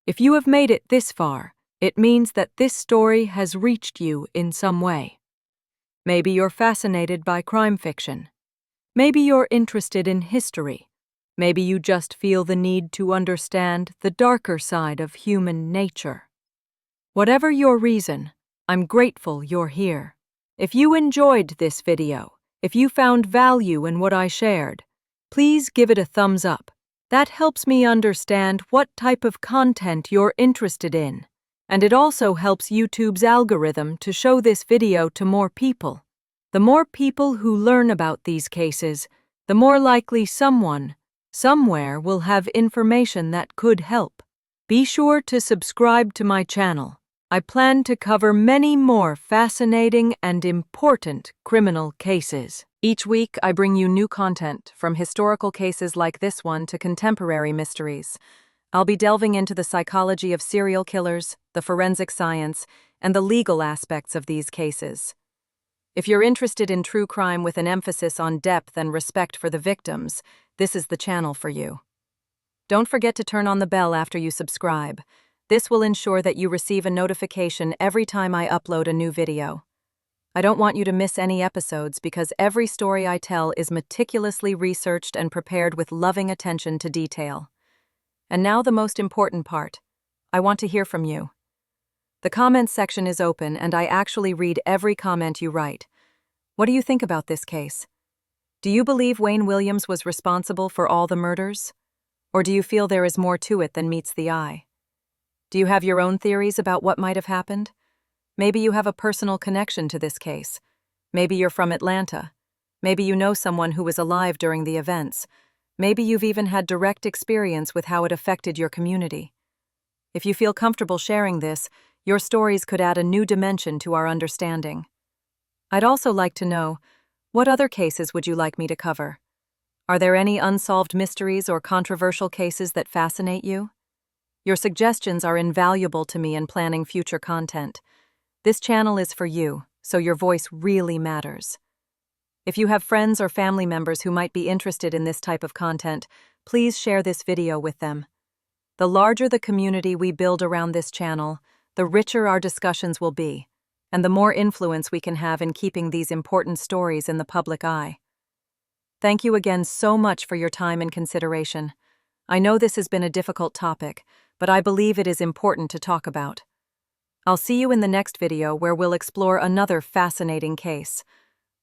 If you have made it this far, it means that this story has reached you in some way. Maybe you're fascinated by crime fiction. Maybe you're interested in history. Maybe you just feel the need to understand the darker side of human nature. Whatever your reason, I'm grateful you're here. If you enjoyed this video, if you found value in what I shared, please give it a thumbs up. That helps me understand what type of content you're interested in, and it also helps YouTube's algorithm to show this video to more people. The more people who learn about these cases, the more likely someone, somewhere will have information that could help. Be sure to subscribe to my channel. I plan to cover many more fascinating and important criminal cases. Each week, I bring you new content, from historical cases like this one to contemporary mysteries. I'll be delving into the psychology of serial killers, the forensic science, and the legal aspects of these cases. If you're interested in true crime with an emphasis on depth and respect for the victims, this is the channel for you. Don't forget to turn on the bell after you subscribe. This will ensure that you receive a notification every time I upload a new video. I don't want you to miss any episodes because every story I tell is meticulously researched and prepared with loving attention to detail. And now the most important part. I want to hear from you. The comments section is open and I actually read every comment you write. What do you think about this case? Do you believe Wayne Williams was responsible for all the murders? Or do you feel there is more to it than meets the eye? Do you have your own theories about what might have happened? Maybe you have a personal connection to this case. Maybe you're from Atlanta. Maybe you know someone who was alive during the events. Maybe you've even had direct experience with how it affected your community. If you feel comfortable sharing this, your stories could add a new dimension to our understanding. I'd also like to know, what other cases would you like me to cover? Are there any unsolved mysteries or controversial cases that fascinate you? Your suggestions are invaluable to me in planning future content. This channel is for you, so your voice really matters. If you have friends or family members who might be interested in this type of content, please share this video with them. The larger the community we build around this channel, the richer our discussions will be, and the more influence we can have in keeping these important stories in the public eye. Thank you again so much for your time and consideration. I know this has been a difficult topic, but I believe it is important to talk about. I'll see you in the next video where we'll explore another fascinating case.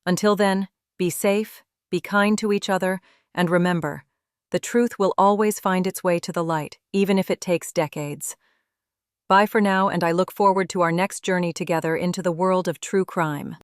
Until then, be safe, be kind to each other, and remember, the truth will always find its way to the light, even if it takes decades. Bye for now, and I look forward to our next journey together into the world of true crime.